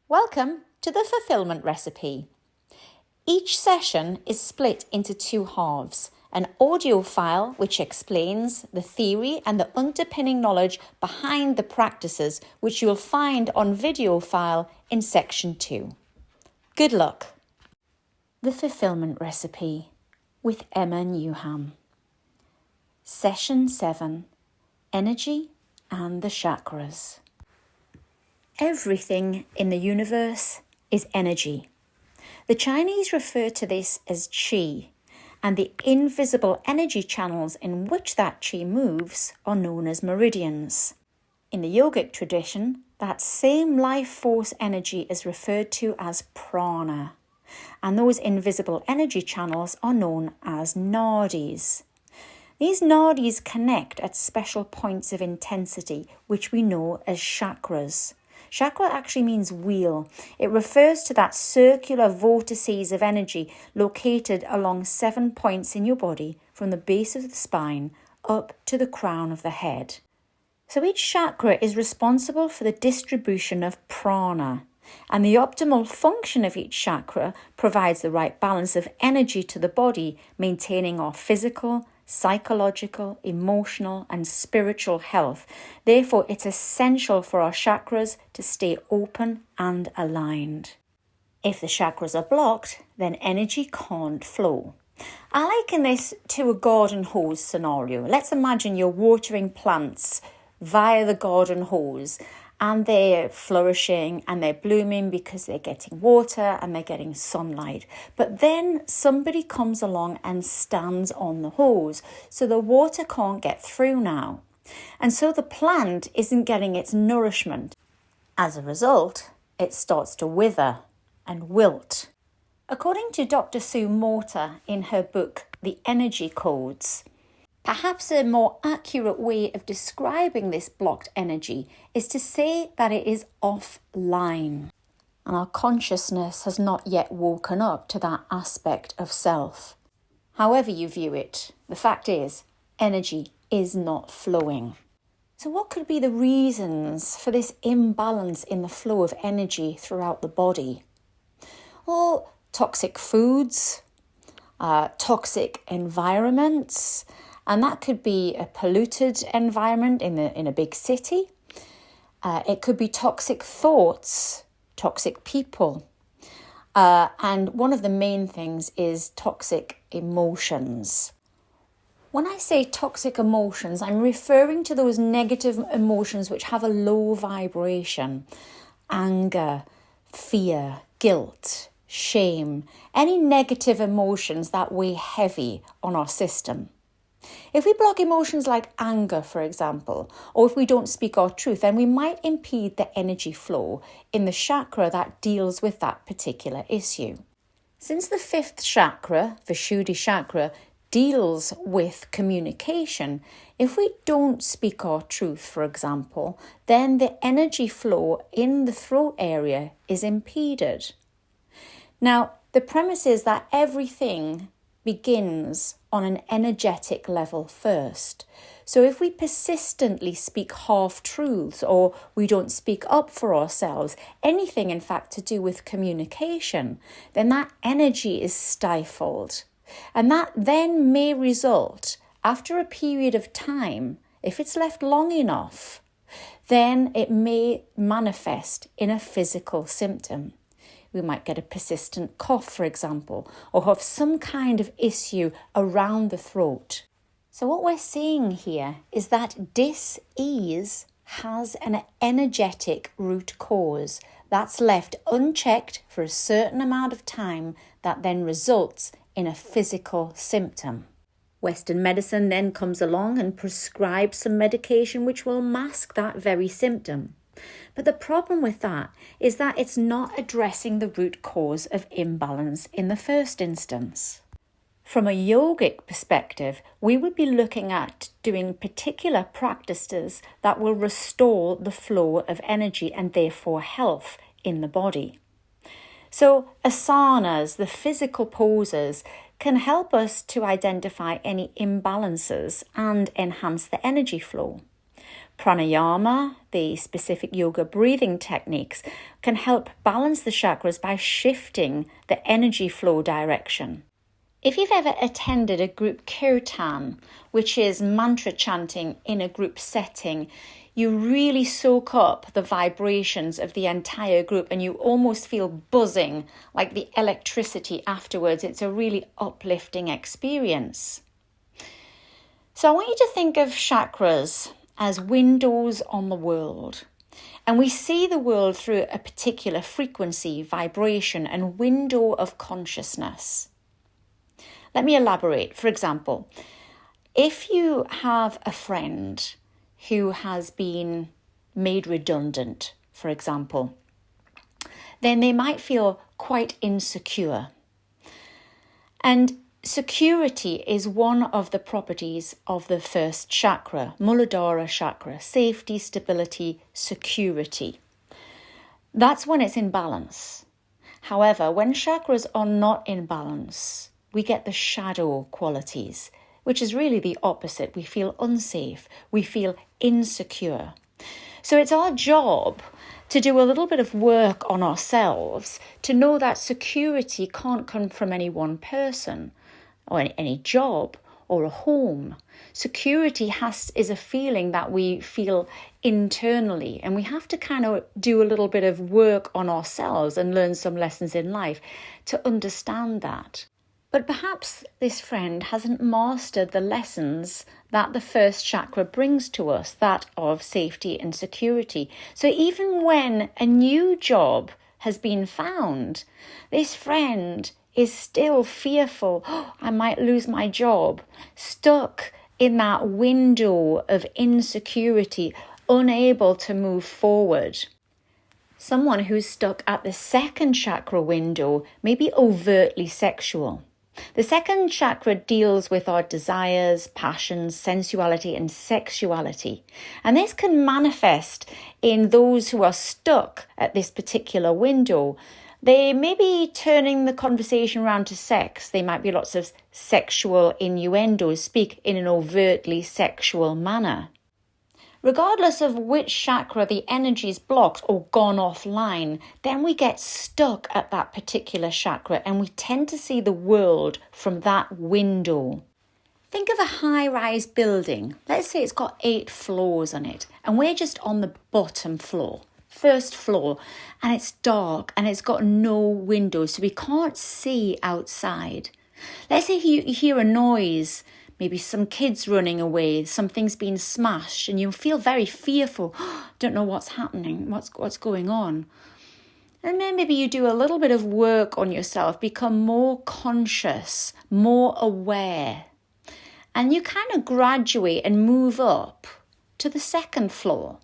Welcome to the Fulfilment Recipe. Each session is split into two halves, an audio file which explains the theory and the underpinning knowledge behind the practices which you will find on video file in section 2. Good luck. The Fulfilment Recipe with Emma Newham. Session 7, Energy and the Chakras. Everything in the universe is energy. The Chinese refer to this as qi, and the invisible energy channels in which that qi moves are known as meridians. In the yogic tradition, that same life force energy is referred to as prana, and those invisible energy channels are known as nadis. These nadis connect at special points of intensity, which we know as chakras. Chakra actually means wheel. It refers to that circular vortices of energy located along 7 points in your body from the base of the spine up to the crown of the head. So each chakra is responsible for the distribution of prana, and the optimal function of each chakra provides the right balance of energy to the body, maintaining our physical, psychological, emotional and spiritual health. Therefore, it's essential for our chakras to stay open and aligned. If the chakras are blocked, then energy can't flow. I liken this to a garden hose scenario. Let's imagine you're watering plants via the garden hose, and they're flourishing and they're blooming because they're getting water and they're getting sunlight. But then somebody comes along and stands on the hose, so the water can't get through now. And so the plant isn't getting its nourishment. As a result, it starts to wither and wilt. According to Dr. Sue Morter in her book, The Energy Codes, perhaps a more accurate way of describing this blocked energy is to say that it is offline, and our consciousness has not yet woken up to that aspect of self. However you view it, the fact is, energy is not flowing. So what could be the reasons for this imbalance in the flow of energy throughout the body? Well, toxic foods, toxic environments, and that could be a polluted environment in a big city. It could be toxic thoughts, toxic people. And one of the main things is toxic emotions. When I say toxic emotions, I'm referring to those negative emotions which have a low vibration. Anger, fear, guilt, shame, any negative emotions that weigh heavy on our system. If we block emotions like anger, for example, or if we don't speak our truth, then we might impede the energy flow in the chakra that deals with that particular issue. Since the 5th chakra, Vishuddhi chakra, deals with communication, if we don't speak our truth, for example, then the energy flow in the throat area is impeded. Now, the premise is that everything begins on an energetic level first. So if we persistently speak half-truths or we don't speak up for ourselves, anything in fact to do with communication, then that energy is stifled. And that then may result, after a period of time, if it's left long enough, then it may manifest in a physical symptom. We might get a persistent cough, for example, or have some kind of issue around the throat. So what we're seeing here is that dis-ease has an energetic root cause that's left unchecked for a certain amount of time that then results in a physical symptom. Western medicine then comes along and prescribes some medication which will mask that very symptom. But the problem with that is that it's not addressing the root cause of imbalance in the first instance. From a yogic perspective, we would be looking at doing particular practices that will restore the flow of energy and therefore health in the body. So asanas, the physical poses, can help us to identify any imbalances and enhance the energy flow. Pranayama, the specific yoga breathing techniques, can help balance the chakras by shifting the energy flow direction. If you've ever attended a group kirtan, which is mantra chanting in a group setting, you really soak up the vibrations of the entire group and you almost feel buzzing, like the electricity afterwards. It's a really uplifting experience. So I want you to think of chakras as windows on the world. And we see the world through a particular frequency, vibration, and window of consciousness. Let me elaborate. For example, if you have a friend who has been made redundant, for example, then they might feel quite insecure. And security is one of the properties of the first chakra, Muladhara chakra, safety, stability, security. That's when it's in balance. However, when chakras are not in balance, we get the shadow qualities, which is really the opposite. We feel unsafe, we feel insecure. So it's our job to do a little bit of work on ourselves to know that security can't come from any one person or any job or a home. Security is a feeling that we feel internally, and we have to kind of do a little bit of work on ourselves and learn some lessons in life to understand that. But perhaps this friend hasn't mastered the lessons that the first chakra brings to us, that of safety and security. So even when a new job has been found, this friend is still fearful. Oh, I might lose my job, stuck in that window of insecurity, unable to move forward. Someone who's stuck at the second chakra window may be overtly sexual. The second chakra deals with our desires, passions, sensuality, and sexuality. And this can manifest in those who are stuck at this particular window. They may be turning the conversation around to sex. There might be lots of sexual innuendos, speak in an overtly sexual manner. Regardless of which chakra the energy is blocked or gone offline, then we get stuck at that particular chakra and we tend to see the world from that window. Think of a high-rise building. Let's say it's got 8 floors on it and we're just on the bottom floor, first floor, and it's dark and it's got no windows, so we can't see outside. Let's say you hear a noise, maybe some kids running away, something's been smashed, and you feel very fearful. Don't know what's happening, what's going on. And then maybe you do a little bit of work on yourself, become more conscious, more aware. And you kind of graduate and move up to the second floor.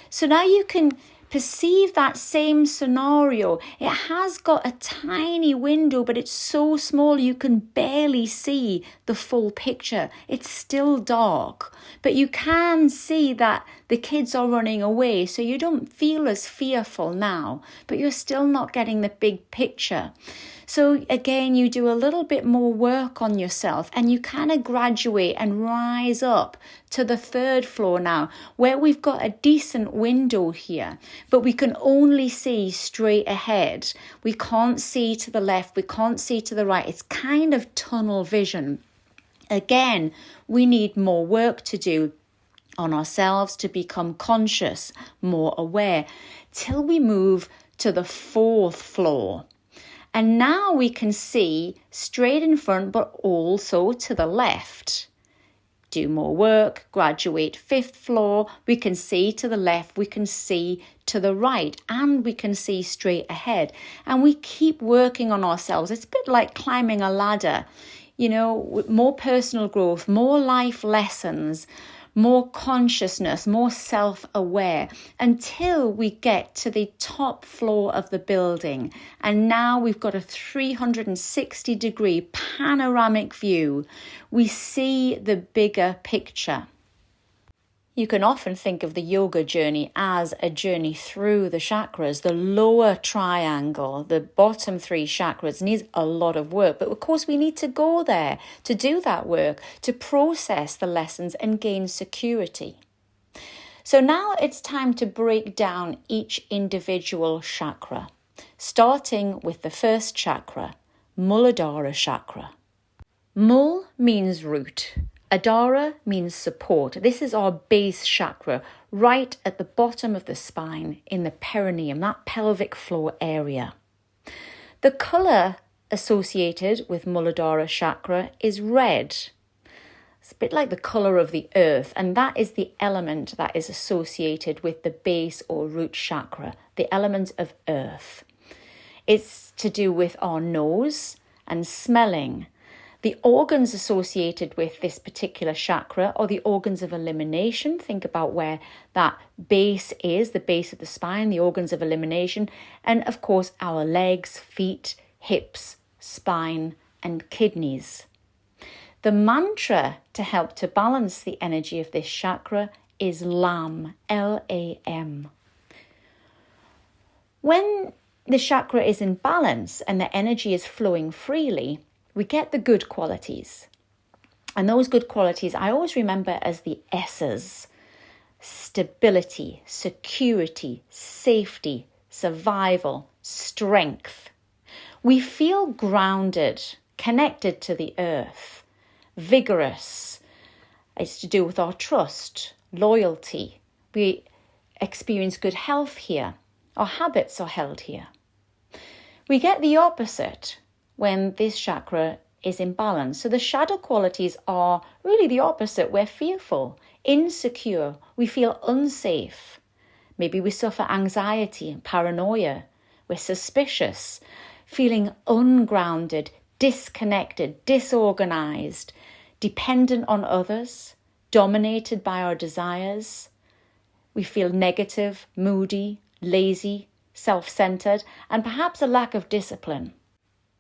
So now you can perceive that same scenario. It has got a tiny window, but it's so small you can barely see the full picture. It's still dark, but you can see that the kids are running away, so you don't feel as fearful now, but you're still not getting the big picture. So again, you do a little bit more work on yourself and you kind of graduate and rise up to the third floor now, where we've got a decent window here, but we can only see straight ahead. We can't see to the left, we can't see to the right. It's kind of tunnel vision. Again, we need more work to do on ourselves to become conscious, more aware, till we move to the 4th floor. And now we can see straight in front, but also to the left. Do more work, graduate 5th floor, we can see to the left, we can see to the right, and we can see straight ahead. And we keep working on ourselves. It's a bit like climbing a ladder, more personal growth, more life lessons, more consciousness, more self-aware, until we get to the top floor of the building. And now we've got a 360-degree panoramic view. We see the bigger picture. You can often think of the yoga journey as a journey through the chakras. The lower triangle, the bottom 3 chakras, needs a lot of work. But of course, we need to go there to do that work, to process the lessons and gain security. So now it's time to break down each individual chakra, starting with the first chakra, Muladhara chakra. Mul means root. Adhara means support. This is our base chakra, right at the bottom of the spine in the perineum, that pelvic floor area. The colour associated with Muladhara chakra is red. It's a bit like the colour of the earth, and that is the element that is associated with the base or root chakra, the element of earth. It's to do with our nose and smelling. The organs associated with this particular chakra are the organs of elimination. Think about where that base is, the base of the spine, the organs of elimination, and of course our legs, feet, hips, spine, and kidneys. The mantra to help to balance the energy of this chakra is LAM, L-A-M. When the chakra is in balance and the energy is flowing freely, we get the good qualities. And those good qualities I always remember as the S's: stability, security, safety, survival, strength. We feel grounded, connected to the earth, vigorous. It's to do with our trust, loyalty. We experience good health here. Our habits are held here. We get the opposite when this chakra is in balance. So the shadow qualities are really the opposite. We're fearful, insecure, we feel unsafe. Maybe we suffer anxiety and paranoia. We're suspicious, feeling ungrounded, disconnected, disorganized, dependent on others, dominated by our desires. We feel negative, moody, lazy, self-centered, and perhaps a lack of discipline.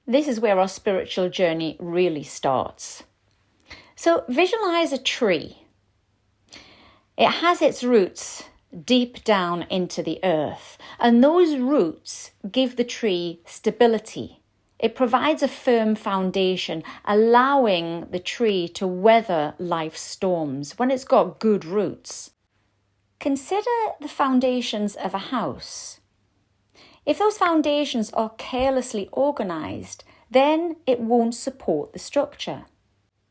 This is where our spiritual journey really starts. So visualize a tree. It has its roots deep down into the earth, and those roots give the tree stability. It provides a firm foundation, allowing the tree to weather life's storms when it's got good roots. Consider the foundations of a house. If those foundations are carelessly organised, then it won't support the structure.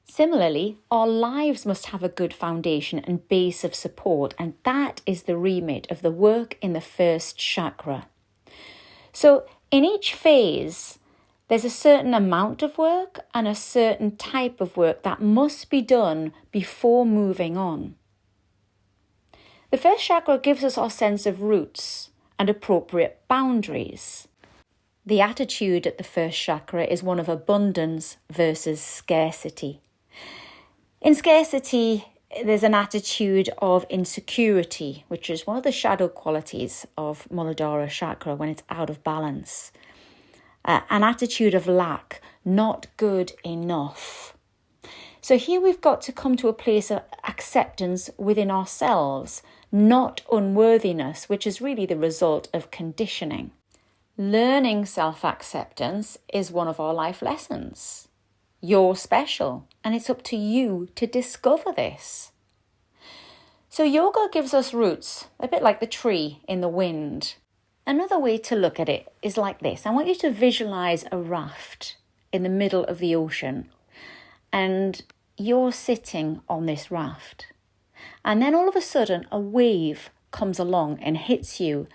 Similarly, our lives must have a good foundation and base of support, and that is the remit of the work in the first chakra. So in each phase, there's a certain amount of work and a certain type of work that must be done before moving on. The first chakra gives us our sense of roots and appropriate boundaries. The attitude at the first chakra is one of abundance versus scarcity. In scarcity, there's an attitude of insecurity, which is one of the shadow qualities of Muladhara chakra when it's out of balance. An attitude of lack, not good enough. So here we've got to come to a place of acceptance within ourselves, not unworthiness, which is really the result of conditioning. Learning self-acceptance is one of our life lessons. You're special, and it's up to you to discover this. So yoga gives us roots, a bit like the tree in the wind. Another way to look at it is like this. I want you to visualize a raft in the middle of the ocean, and you're sitting on this raft. And then all of a sudden, a wave comes along and hits you,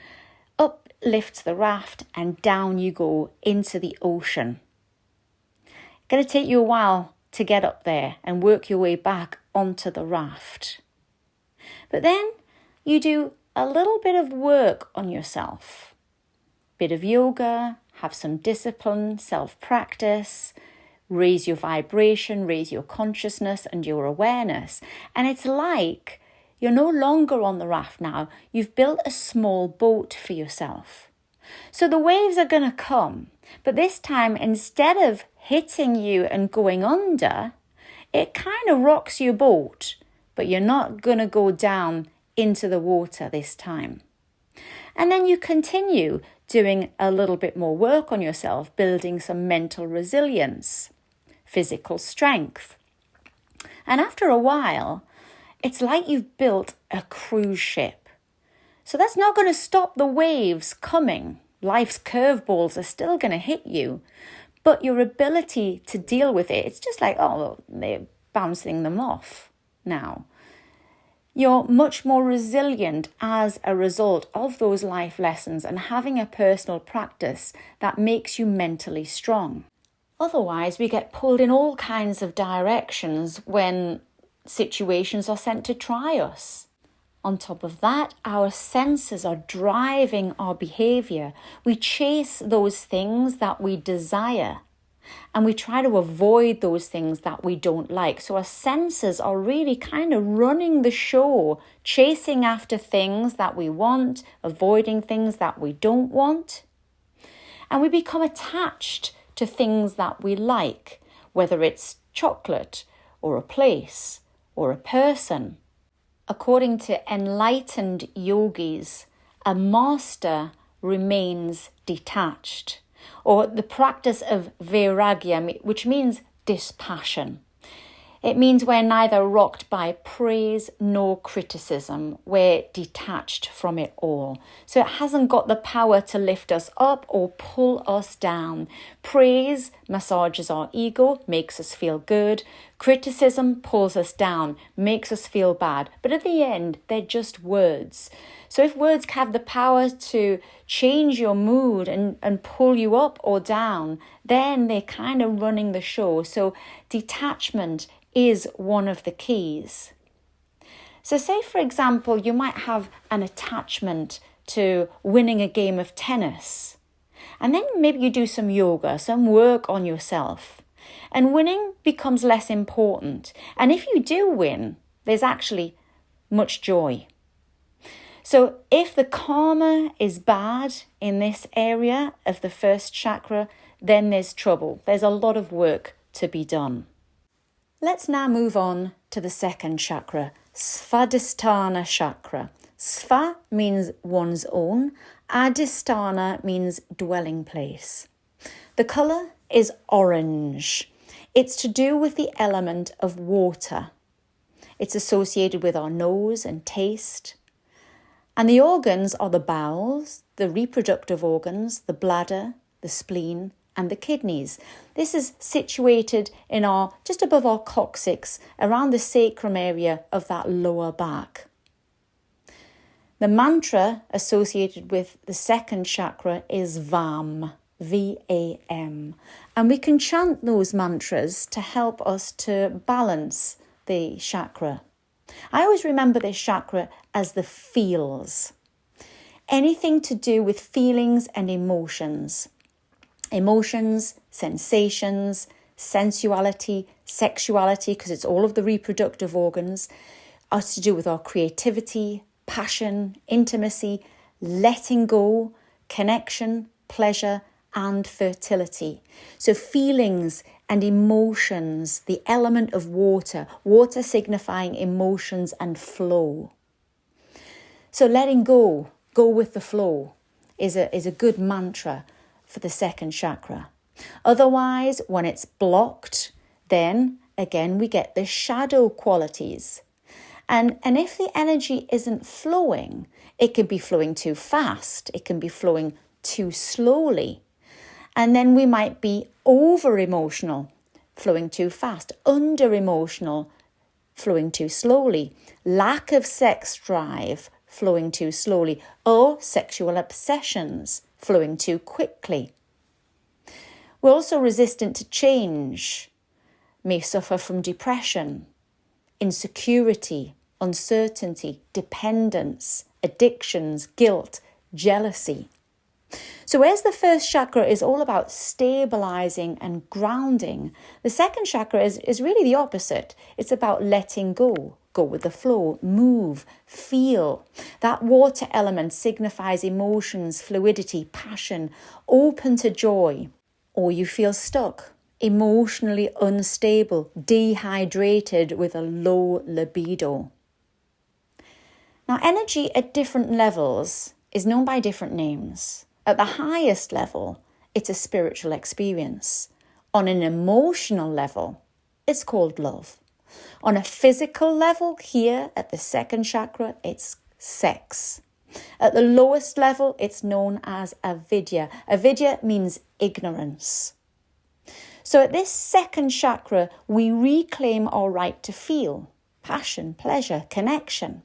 uplifts the raft, and down you go into the ocean. It's going to take you a while to get up there and work your way back onto the raft. But then you do a little bit of work on yourself. Bit of yoga, have some discipline, self-practice, raise your vibration, raise your consciousness and your awareness. And it's like you're no longer on the raft now. You've built a small boat for yourself. So the waves are going to come, but this time, instead of hitting you and going under, it kind of rocks your boat, but you're not going to go down into the water this time. And then you continue doing a little bit more work on yourself, building some mental resilience, physical strength. And after a while, it's like you've built a cruise ship. So that's not going to stop the waves coming. Life's curveballs are still going to hit you. But your ability to deal with it, it's just like, oh, they're bouncing them off now. You're much more resilient as a result of those life lessons and having a personal practice that makes you mentally strong. Otherwise, we get pulled in all kinds of directions when situations are sent to try us. On top of that, our senses are driving our behavior. We chase those things that we desire, and we try to avoid those things that we don't like. So our senses are really kind of running the show, chasing after things that we want, avoiding things that we don't want. And we become attached to things that we like, whether it's chocolate or a place or a person. According to enlightened yogis, a master remains detached, or the practice of vairagya, which means dispassion. It means we're neither rocked by praise nor criticism. We're detached from it all. So it hasn't got the power to lift us up or pull us down. Praise massages our ego, makes us feel good. Criticism pulls us down, makes us feel bad. But at the end, they're just words. So if words have the power to change your mood and pull you up or down, then they're kind of running the show. So detachment is one of the keys. So say, for example, you might have an attachment to winning a game of tennis. And then maybe you do some yoga, some work on yourself. And winning becomes less important. And if you do win, there's actually much joy. So if the karma is bad in this area of the first chakra, then there's trouble. There's a lot of work to be done. Let's now move on to the second chakra, Svadhisthana chakra. Sva means one's own, Adhisthana means dwelling place. The colour is orange. It's to do with the element of water. It's associated with our nose and taste. And the organs are the bowels, the reproductive organs, the bladder, the spleen, and the kidneys. This is situated in just above our coccyx, around the sacrum area of that lower back. The mantra associated with the second chakra is VAM, V-A-M. And we can chant those mantras to help us to balance the chakra. I always remember this chakra as the feels. Anything to do with feelings and emotions. Emotions, sensations, sensuality, sexuality, because it's all of the reproductive organs, are to do with our creativity, passion, intimacy, letting go, connection, pleasure, and fertility. So feelings and emotions, the element of water, water signifying emotions and flow. So letting go, go with the flow, is a good mantra for the second chakra. Otherwise, when it's blocked, then again we get the shadow qualities. And if the energy isn't flowing, it can be flowing too fast, it can be flowing too slowly. And then we might be over-emotional, flowing too fast, under-emotional, flowing too slowly, lack of sex drive, flowing too slowly, or sexual obsessions, flowing too quickly. We're also resistant to change, may suffer from depression, insecurity, uncertainty, dependence, addictions, guilt, jealousy. So whereas the first chakra is all about stabilizing and grounding, the second chakra is really the opposite. It's about letting go, go with the flow, move, feel. That water element signifies emotions, fluidity, passion, open to joy. Or you feel stuck, emotionally unstable, dehydrated with a low libido. Now, energy at different levels is known by different names. At the highest level, it's a spiritual experience. On an emotional level, it's called love On a physical level, here at the second chakra, it's sex. At the lowest level, it's known as avidya. Avidya means ignorance. So at this second chakra, we reclaim our right to feel passion, pleasure, connection.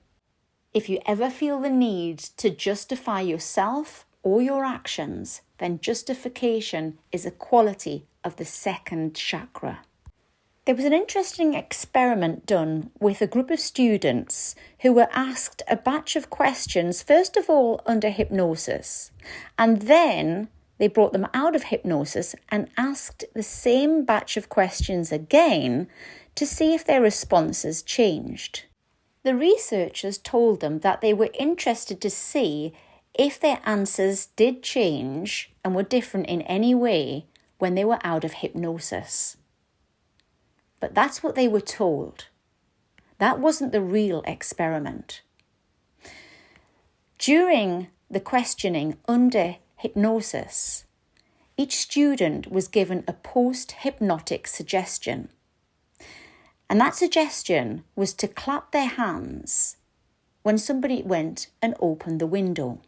If you ever feel the need to justify yourself or your actions, then justification is a quality of the second chakra. There was an interesting experiment done with a group of students who were asked a batch of questions, first of all under hypnosis, and then they brought them out of hypnosis and asked the same batch of questions again to see if their responses changed. The researchers told them that they were interested to see if their answers did change and were different in any way when they were out of hypnosis. But that's what they were told. That wasn't the real experiment. During the questioning under hypnosis, each student was given a post-hypnotic suggestion. And that suggestion was to clap their hands when somebody went and opened the window.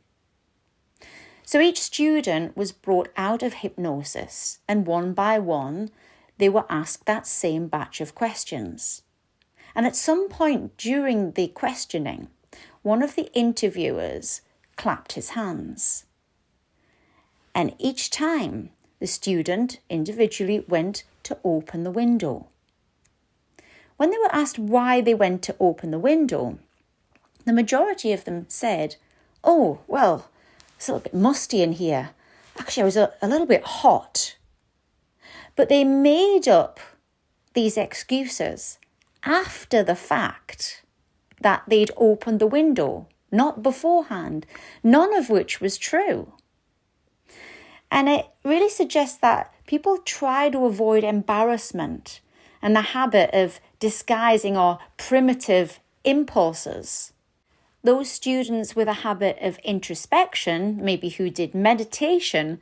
So each student was brought out of hypnosis, and one by one, they were asked that same batch of questions. And at some point during the questioning, one of the interviewers clapped his hands. And each time, the student individually went to open the window. When they were asked why they went to open the window, the majority of them said, "Oh, well, it's a little bit musty in here. Actually, I was a little bit hot." But they made up these excuses after the fact that they'd opened the window, not beforehand, none of which was true. And it really suggests that people try to avoid embarrassment and the habit of disguising our primitive impulses. Those students with a habit of introspection, maybe who did meditation,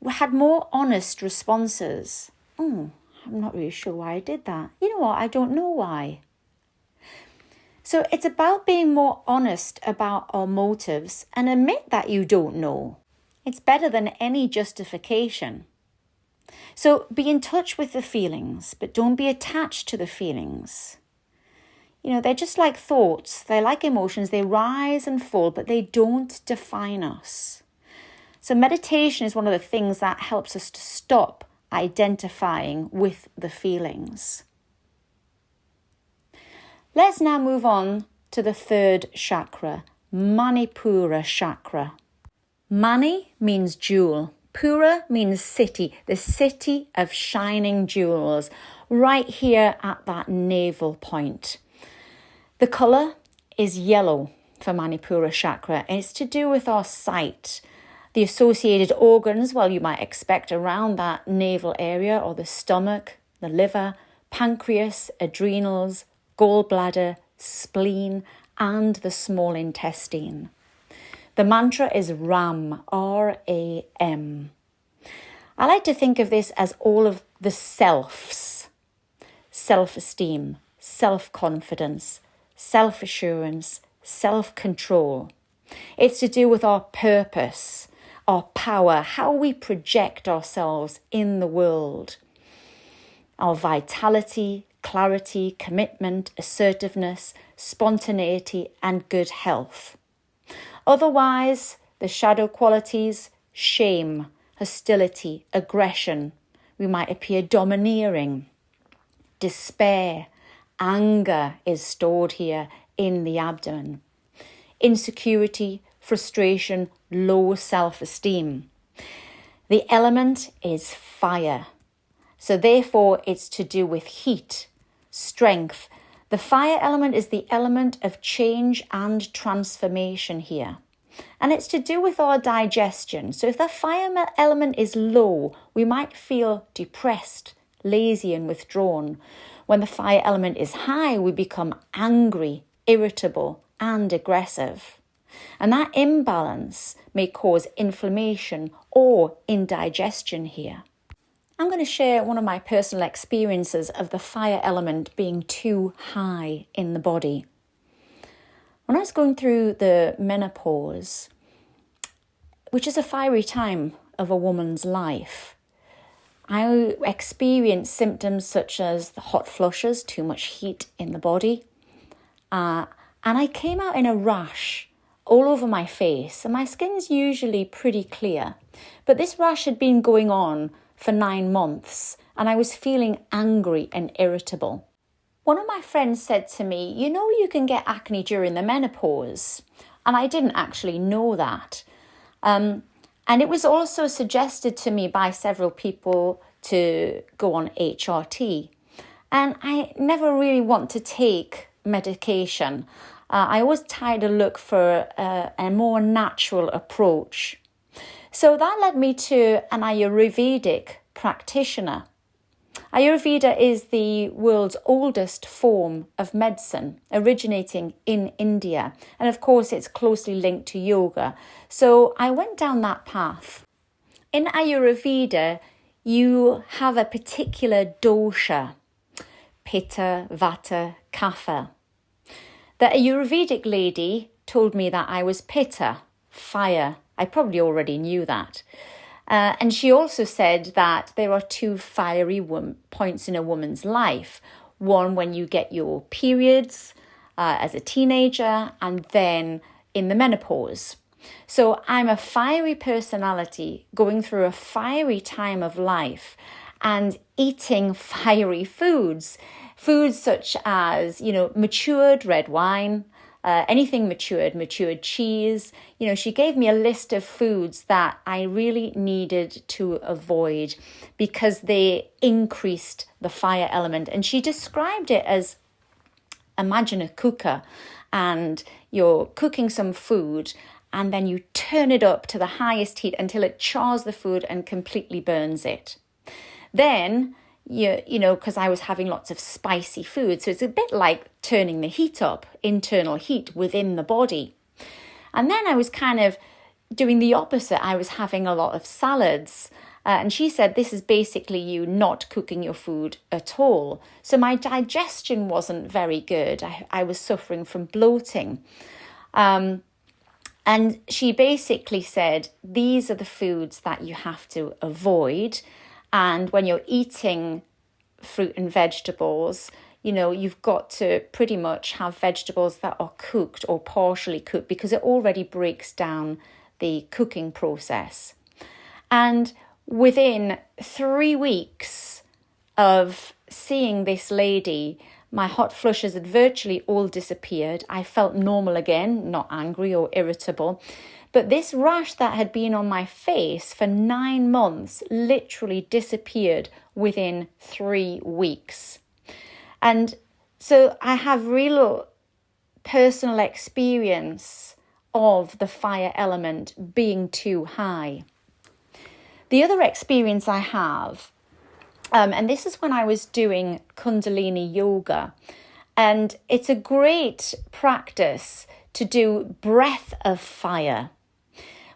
had more honest responses. "Oh, I'm not really sure why I did that. You know what? I don't know why." So it's about being more honest about our motives and admit that you don't know. It's better than any justification. So be in touch with the feelings, but don't be attached to the feelings. You know, they're just like thoughts. They're like emotions. They rise and fall, but they don't define us. So meditation is one of the things that helps us to stop identifying with the feelings. Let's now move on to the third chakra, Manipura chakra. Mani means jewel. Pura means city, the city of shining jewels, right here at that navel point. The colour is yellow for Manipura chakra, and it's to do with our sight. The associated organs, well, you might expect around that navel area, or the stomach, the liver, pancreas, adrenals, gallbladder, spleen, and the small intestine. The mantra is RAM, R-A-M. I like to think of this as all of the selves: self-esteem, self-confidence, self-assurance, self-control. It's to do with our purpose, our power, how we project ourselves in the world. Our vitality, clarity, commitment, assertiveness, spontaneity, and good health. Otherwise, the shadow qualities, shame, hostility, aggression. We might appear domineering. Despair, anger is stored here in the abdomen. Insecurity, frustration, low self-esteem. The element is fire. So therefore, it's to do with heat, strength. The fire element is the element of change and transformation here. And it's to do with our digestion. So if the fire element is low, we might feel depressed, lazy and withdrawn. When the fire element is high, we become angry, irritable and aggressive. And that imbalance may cause inflammation or indigestion here. I'm going to share one of my personal experiences of the fire element being too high in the body. When I was going through the menopause, which is a fiery time of a woman's life, I experienced symptoms such as the hot flushes, too much heat in the body, and I came out in a rash all over my face, and my skin's usually pretty clear, but this rash had been going on for 9 months, and I was feeling angry and irritable. One of my friends said to me, you know, you can get acne during the menopause, and I didn't actually know that. And it was also suggested to me by several people to go on HRT. And I never really want to take medication. I always try to look for a more natural approach. So that led me to an Ayurvedic practitioner. Ayurveda is the world's oldest form of medicine, originating in India. And of course, it's closely linked to yoga. So I went down that path. In Ayurveda, you have a particular dosha, pitta, vata, kapha. The Ayurvedic lady told me that I was pitta, fire. I probably already knew that. And she also said that there are 2 fiery points in a woman's life. One when you get your periods as a teenager, and then in the menopause. So I'm a fiery personality going through a fiery time of life and eating fiery foods. Foods such as, matured red wine, anything matured cheese. She gave me a list of foods that I really needed to avoid because they increased the fire element. And she described it as, imagine a cooker and you're cooking some food and then you turn it up to the highest heat until it chars the food and completely burns it. Then because I was having lots of spicy food. So it's a bit like turning the heat up, internal heat within the body. And then I was kind of doing the opposite. I was having a lot of salads. And she said, this is basically you not cooking your food at all. So my digestion wasn't very good. I was suffering from bloating. And she basically said, these are the foods that you have to avoid. And when you're eating fruit and vegetables, you've got to pretty much have vegetables that are cooked or partially cooked because it already breaks down the cooking process. And within 3 weeks of seeing this lady, my hot flushes had virtually all disappeared. I felt normal again, not angry or irritable. But this rash that had been on my face for 9 months literally disappeared within 3 weeks. And so I have real personal experience of the fire element being too high. The other experience I have, and this is when I was doing Kundalini yoga, and it's a great practice to do breath of fire,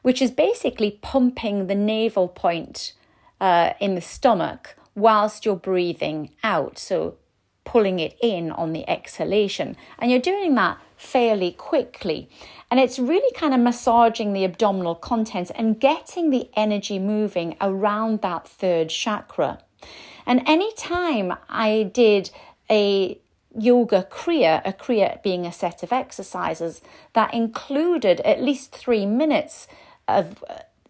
which is basically pumping the navel point in the stomach whilst you're breathing out. So pulling it in on the exhalation. And you're doing that fairly quickly. And it's really kind of massaging the abdominal contents and getting the energy moving around that 3rd chakra. And anytime I did a yoga kriya, a kriya being a set of exercises that included at least 3 minutes of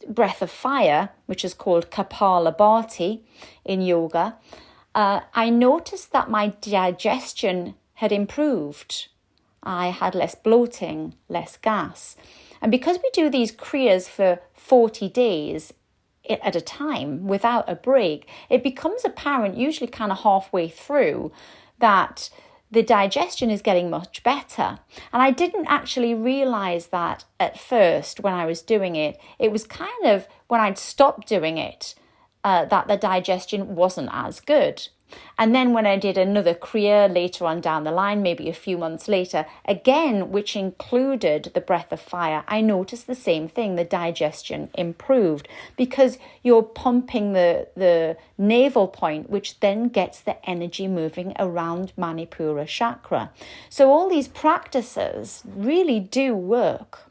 breath of fire, which is called Kapalabhati in yoga, I noticed that my digestion had improved. I had less bloating, less gas. And because we do these kriyas for 40 days at a time without a break, it becomes apparent, usually kind of halfway through, that the digestion is getting much better. And I didn't actually realize that at first when I was doing it. It was kind of when I'd stopped doing it that the digestion wasn't as good. And then when I did another Kriya later on down the line, maybe a few months later, again, which included the breath of fire, I noticed the same thing. The digestion improved because you're pumping the navel point, which then gets the energy moving around Manipura chakra. So all these practices really do work.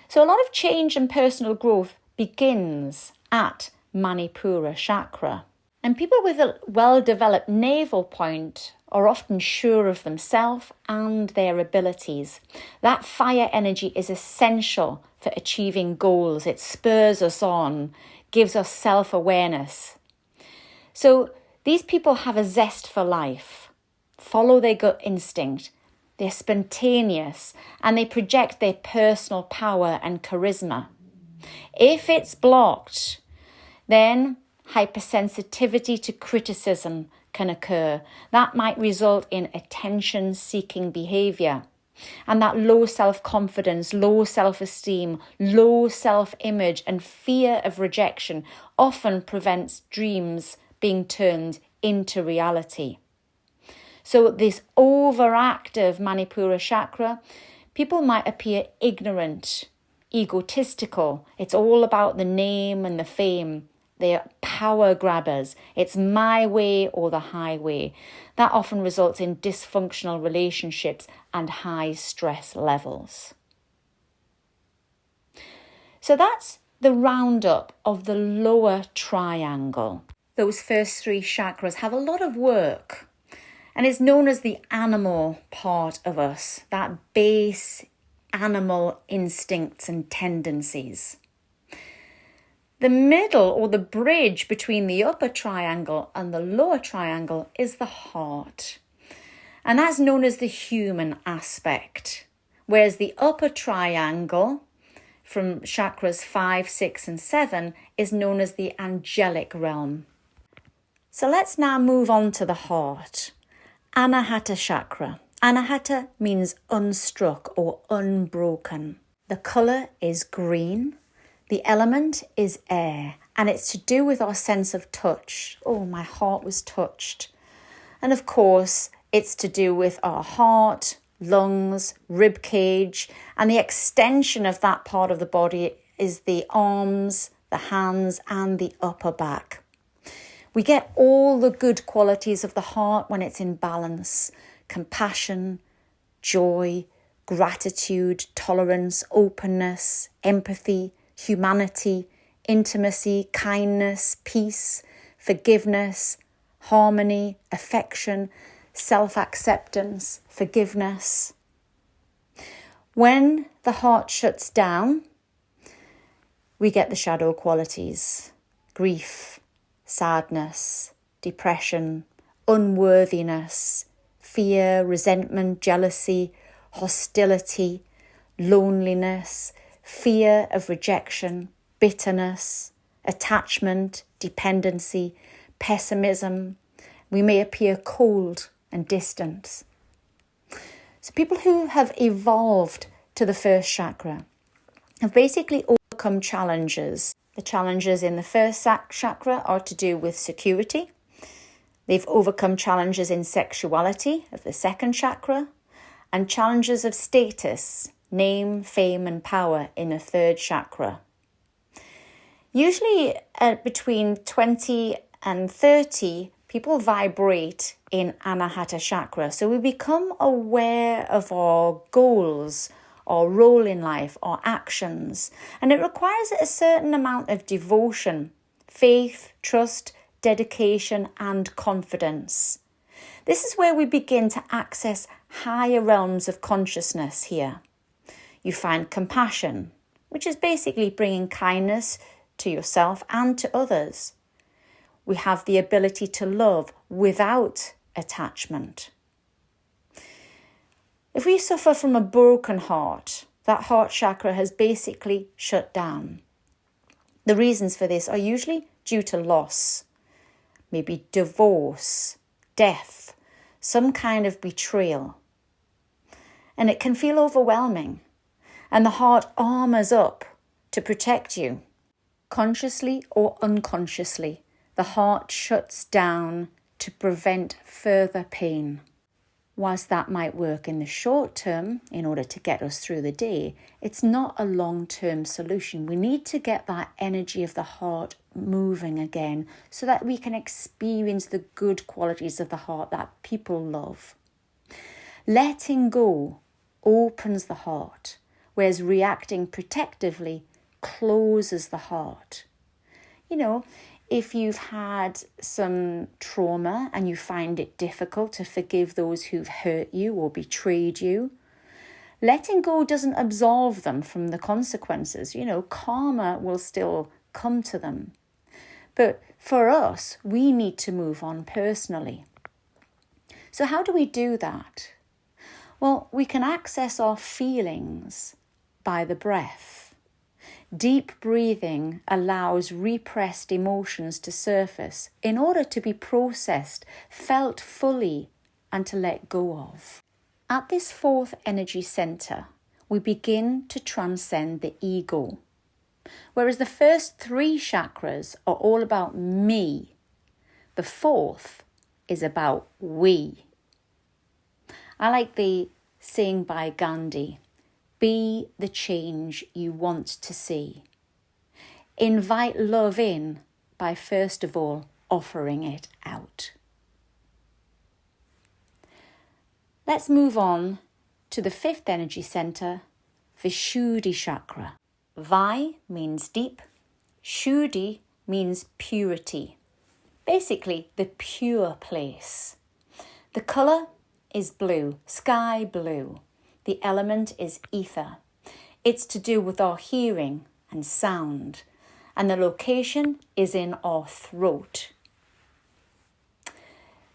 So a lot of change and personal growth begins at Manipura chakra. And people with a well-developed navel point are often sure of themselves and their abilities. That fire energy is essential for achieving goals. It spurs us on, gives us self-awareness. So these people have a zest for life, follow their gut instinct. They're spontaneous and they project their personal power and charisma. If it's blocked, then hypersensitivity to criticism can occur. That might result in attention-seeking behaviour. And that low self-confidence, low self-esteem, low self-image and fear of rejection often prevents dreams being turned into reality. So this overactive Manipura chakra, people might appear ignorant, egotistical. It's all about the name and the fame. They're power grabbers. It's my way or the highway. That often results in dysfunctional relationships and high stress levels. So that's the roundup of the lower triangle. Those first three chakras have a lot of work, and it's known as the animal part of us, that base animal instincts and tendencies. The middle or the bridge between the upper triangle and the lower triangle is the heart. And that's known as the human aspect. Whereas the upper triangle from chakras 5, 6 and 7 is known as the angelic realm. So let's now move on to the heart. Anahata chakra. Anahata means unstruck or unbroken. The colour is green. The element is air, and it's to do with our sense of touch. Oh, my heart was touched. And of course, it's to do with our heart, lungs, rib cage, and the extension of that part of the body is the arms, the hands, and the upper back. We get all the good qualities of the heart when it's in balance: compassion, joy, gratitude, tolerance, openness, empathy, humanity, intimacy, kindness, peace, forgiveness, harmony, affection, self-acceptance, forgiveness. When the heart shuts down, we get the shadow qualities: grief, sadness, depression, unworthiness, fear, resentment, jealousy, hostility, loneliness, fear of rejection, bitterness, attachment, dependency, pessimism. We may appear cold and distant. So people who have evolved to the first chakra have basically overcome challenges. The challenges in the first chakra are to do with security. They've overcome challenges in sexuality of the second chakra and challenges of status, name, fame and power in the third chakra. Usually between 20 and 30, people vibrate in Anahata chakra. So we become aware of our goals, our role in life, our actions. And it requires a certain amount of devotion, faith, trust, dedication and confidence. This is where we begin to access higher realms of consciousness here. You find compassion, which is basically bringing kindness to yourself and to others. We have the ability to love without attachment. If we suffer from a broken heart, that heart chakra has basically shut down. The reasons for this are usually due to loss, maybe divorce, death, some kind of betrayal. And it can feel overwhelming. And the heart armors up to protect you. Consciously or unconsciously, the The heart shuts down to prevent further pain. Whilst that might work in the short term in order to get us through the day, it's not a long-term solution. We need to get that energy of the heart moving again so that we can experience the good qualities of the heart that people love. Letting go opens the heart, whereas reacting protectively closes the heart. You know, if you've had some trauma and you find it difficult to forgive those who've hurt you or betrayed you, letting go doesn't absolve them from the consequences. You know, karma will still come to them. But for us, we need to move on personally. So how do we do that? Well, we can access our feelings by the breath. Deep breathing allows repressed emotions to surface in order to be processed, felt fully, and to let go of. At this fourth energy center, we begin to transcend the ego. Whereas the first three chakras are all about me, the fourth is about we. I like the saying by Gandhi, be the change you want to see. Invite love in by first of all offering it out. Let's move on to the fifth energy center, Vishuddhi chakra. Vi means deep, Shuddhi means purity. Basically, the pure place. The colour is blue, sky blue. The element is ether. It's to do with our hearing and sound, and the location is in our throat.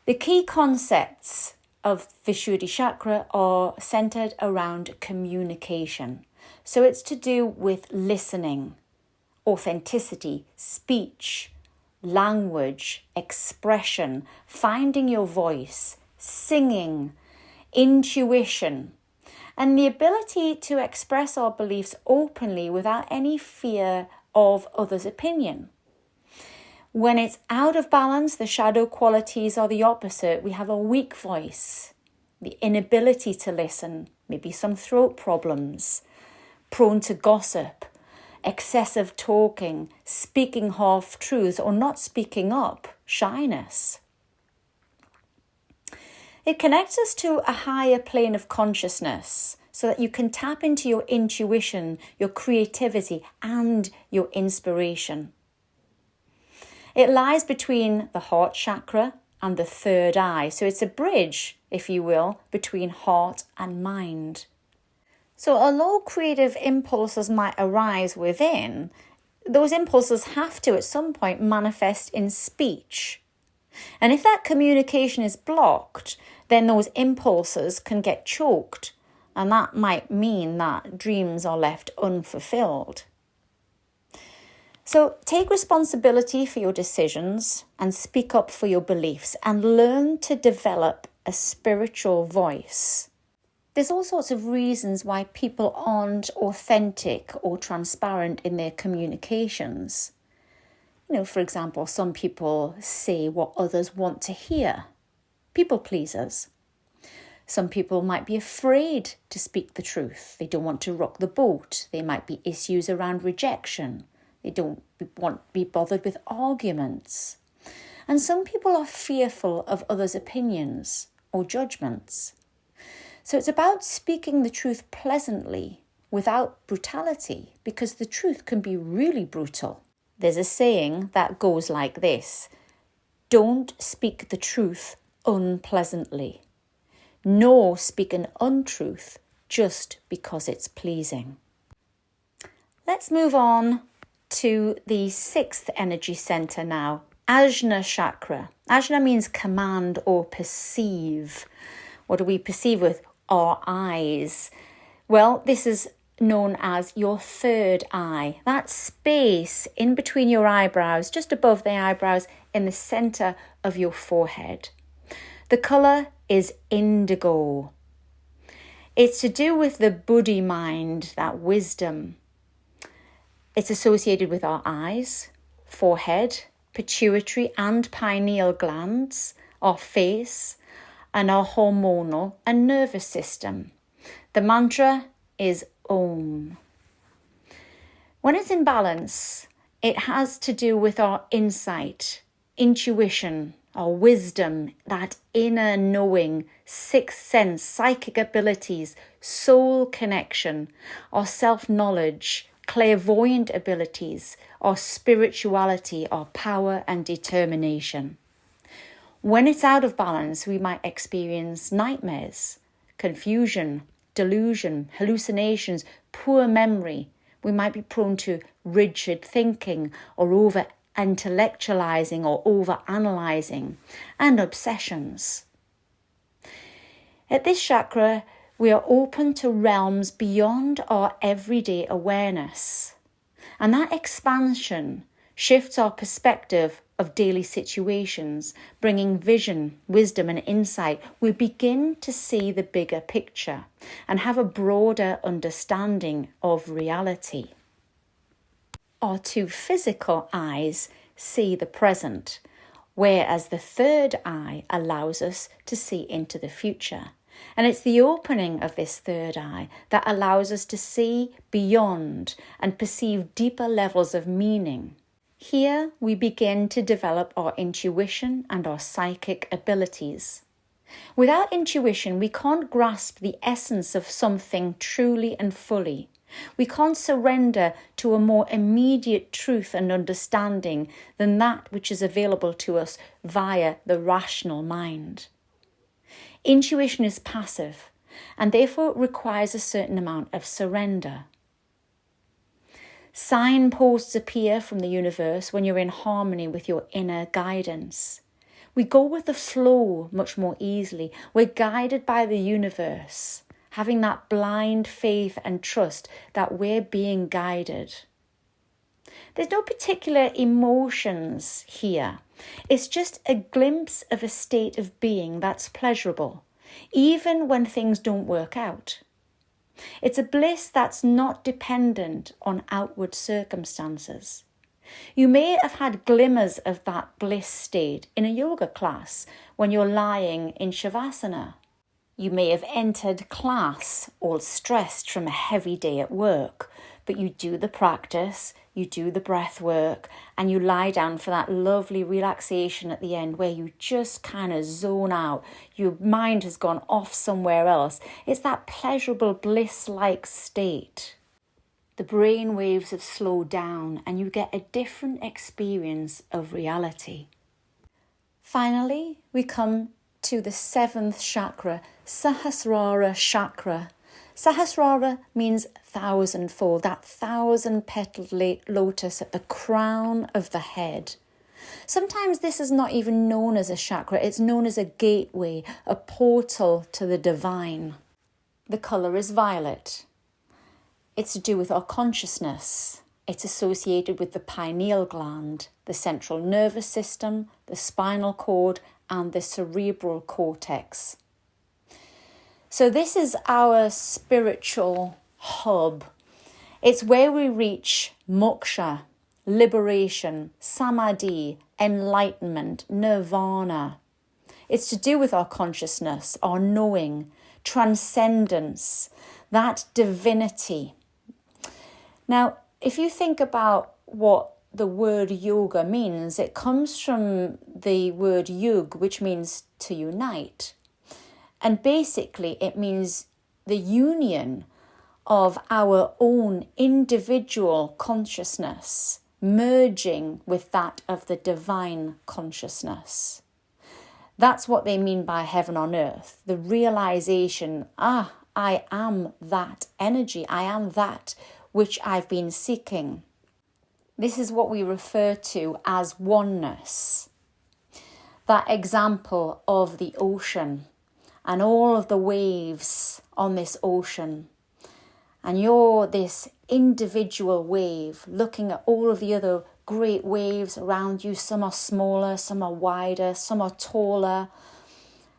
The key concepts of Vishuddhi chakra are centered around communication. So it's to do with listening, authenticity, speech, language, expression, finding your voice, singing, intuition, and the ability to express our beliefs openly without any fear of others' opinion. When it's out of balance, the shadow qualities are the opposite. We have a weak voice, the inability to listen, maybe some throat problems, prone to gossip, excessive talking, speaking half-truths, or not speaking up, shyness. It connects us to a higher plane of consciousness so that you can tap into your intuition, your creativity, and your inspiration. It lies between the heart chakra and the third eye. So it's a bridge, if you will, between heart and mind. So although creative impulses might arise within, those impulses have to at some point manifest in speech. And if that communication is blocked, then those impulses can get choked, and that might mean that dreams are left unfulfilled. So take responsibility for your decisions and speak up for your beliefs and learn to develop a spiritual voice. There's all sorts of reasons why people aren't authentic or transparent in their communications. You know, for example, some people say what others want to hear. People pleasers. Some people might be afraid to speak the truth. They don't want to rock the boat. There might be issues around rejection. They don't want to be bothered with arguments. And some people are fearful of others' opinions or judgments. So it's about speaking the truth pleasantly without brutality, because the truth can be really brutal. There's a saying that goes like this: don't speak the truth unpleasantly, nor speak an untruth just because it's pleasing. Let's move on to the sixth energy center now, Ajna chakra. Ajna means command or perceive. What do we perceive with our eyes? Well, this is known as your third eye. That space in between your eyebrows, just above the eyebrows, in the center of your forehead. The colour is indigo. It's to do with the Buddhi mind, that wisdom. It's associated with our eyes, forehead, pituitary and pineal glands, our face, and our hormonal and nervous system. The mantra is Om. When it's in balance, it has to do with our insight, intuition, our wisdom, that inner knowing, sixth sense, psychic abilities, soul connection, our self-knowledge, clairvoyant abilities, our spirituality, our power and determination. When it's out of balance, we might experience nightmares, confusion, delusion, hallucinations, poor memory. We might be prone to rigid thinking or over-intellectualizing or over-analyzing, and obsessions. At this chakra, we are open to realms beyond our everyday awareness. And that expansion shifts our perspective of daily situations, bringing vision, wisdom and insight. We begin to see the bigger picture and have a broader understanding of reality. Our two physical eyes see the present, whereas the third eye allows us to see into the future. And it's the opening of this third eye that allows us to see beyond and perceive deeper levels of meaning. Here we begin to develop our intuition and our psychic abilities. Without intuition, we can't grasp the essence of something truly and fully. We can't surrender to a more immediate truth and understanding than that which is available to us via the rational mind. Intuition is passive and therefore requires a certain amount of surrender. Signposts appear from the universe when you're in harmony with your inner guidance. We go with the flow much more easily. We're guided by the universe, having that blind faith and trust that we're being guided. There's no particular emotions here. It's just a glimpse of a state of being that's pleasurable, even when things don't work out. It's a bliss that's not dependent on outward circumstances. You may have had glimmers of that bliss state in a yoga class when you're lying in Shavasana. You may have entered class all stressed from a heavy day at work, but you do the practice, you do the breath work, and you lie down for that lovely relaxation at the end where you just kind of zone out. Your mind has gone off somewhere else. It's that pleasurable bliss-like state. The brain waves have slowed down and you get a different experience of reality. Finally, we come to the seventh chakra, Sahasrara chakra. Sahasrara means thousandfold, that 1,000-petaled lotus at the crown of the head. Sometimes this is not even known as a chakra, it's known as a gateway, a portal to the divine. The colour is violet. It's to do with our consciousness. It's associated with the pineal gland, the central nervous system, the spinal cord, and the cerebral cortex. So this is our spiritual hub. It's where we reach moksha, liberation, samadhi, enlightenment, nirvana. It's to do with our consciousness, our knowing, transcendence, that divinity. Now, if you think about what the word yoga means, it comes from the word yug, which means to unite. And basically, it means the union of our own individual consciousness merging with that of the divine consciousness. That's what they mean by heaven on earth, the realization, I am that energy, I am that which I've been seeking. This is what we refer to as oneness. That example of the ocean and all of the waves on this ocean. And you're this individual wave looking at all of the other great waves around you. Some are smaller, some are wider, some are taller.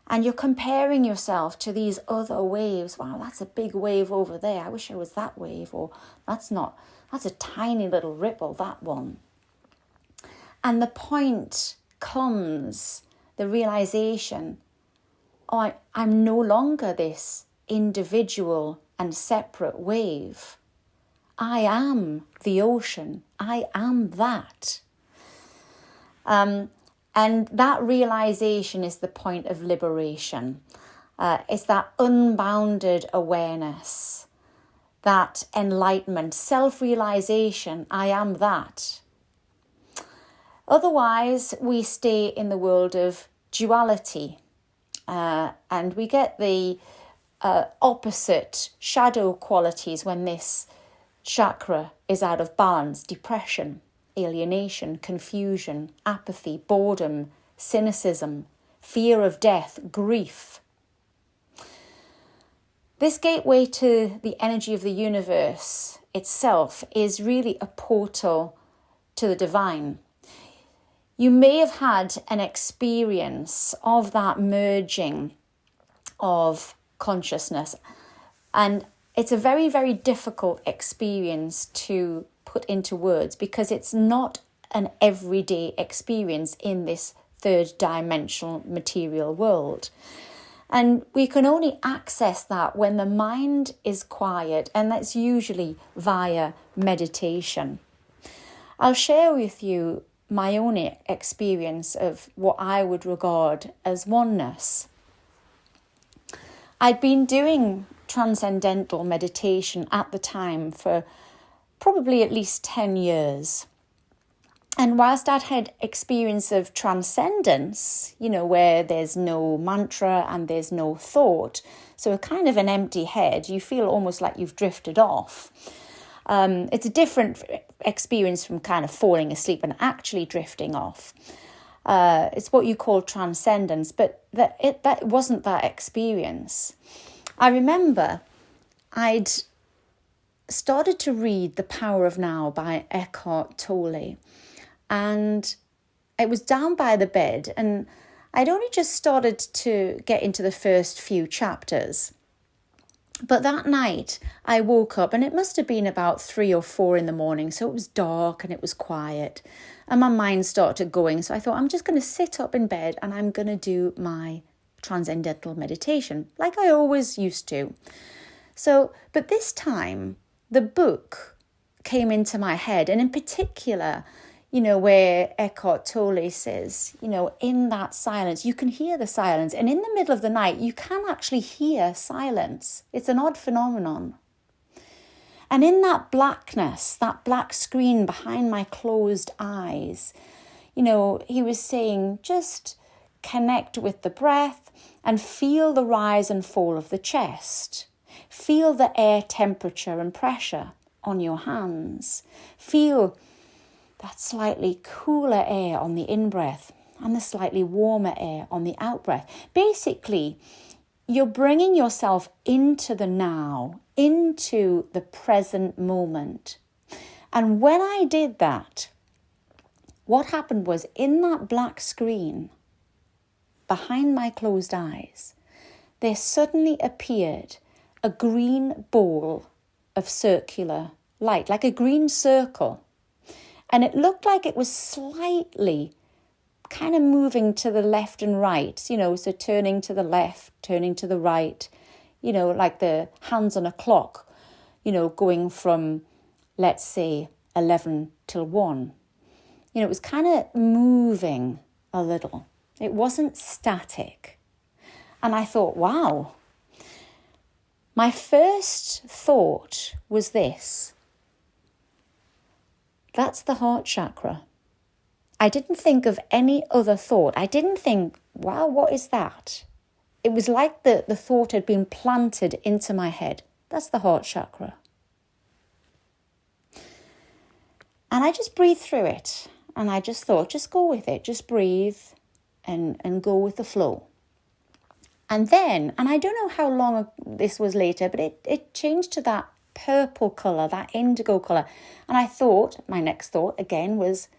And you're comparing yourself to these other waves. Wow, that's a big wave over there. I wish I was that wave. Or that's a tiny little ripple, that one. And the point comes, the realization, oh, I'm no longer this individual and separate wave. I am the ocean. I am that. And that realization is the point of liberation. It's that unbounded awareness, that enlightenment, self-realization, I am that. Otherwise, we stay in the world of duality, and we get the opposite shadow qualities when this chakra is out of balance: depression, alienation, confusion, apathy, boredom, cynicism, fear of death, grief. This gateway to the energy of the universe itself is really a portal to the divine. You may have had an experience of that merging of consciousness, and it's a very, very difficult experience to put into words because it's not an everyday experience in this third dimensional material world. And we can only access that when the mind is quiet, and that's usually via meditation. I'll share with you my own experience of what I would regard as oneness. I'd been doing transcendental meditation at the time for probably at least 10 years. And whilst I'd had experience of transcendence, where there's no mantra and there's no thought, so a kind of an empty head, you feel almost like you've drifted off. It's a different experience from kind of falling asleep and actually drifting off. It's what you call transcendence, but that wasn't that experience. I remember I'd started to read The Power of Now by Eckhart Tolle, and it was down by the bed, and I'd only just started to get into the first few chapters. But that night I woke up, and it must have been about 3 or 4 in the morning, so it was dark and it was quiet, and my mind started going. So I thought, I'm just going to sit up in bed and I'm going to do my transcendental meditation like I always used to. So, but this time the book came into my head, and in particular, where Eckhart Tolle says, in that silence, you can hear the silence. And in the middle of the night, you can actually hear silence. It's an odd phenomenon. And in that blackness, that black screen behind my closed eyes, he was saying, just connect with the breath and feel the rise and fall of the chest. Feel the air temperature and pressure on your hands. Feel that slightly cooler air on the in-breath and the slightly warmer air on the out-breath. Basically, you're bringing yourself into the now, into the present moment. And when I did that, what happened was, in that black screen behind my closed eyes, there suddenly appeared a green ball of circular light, like a green circle. And it looked like it was slightly kind of moving to the left and right, so turning to the left, turning to the right, like the hands on a clock, going from, let's say, 11 till 1. It was kind of moving a little. It wasn't static. And I thought, wow. My first thought was this: that's the heart chakra. I didn't think of any other thought. I didn't think, wow, what is that? It was like the thought had been planted into my head. That's the heart chakra. And I just breathed through it. And I just thought, just go with it. Just breathe and go with the flow. And then, and I don't know how long this was later, but it changed to that purple colour, that indigo colour. And I thought, my next thought again was,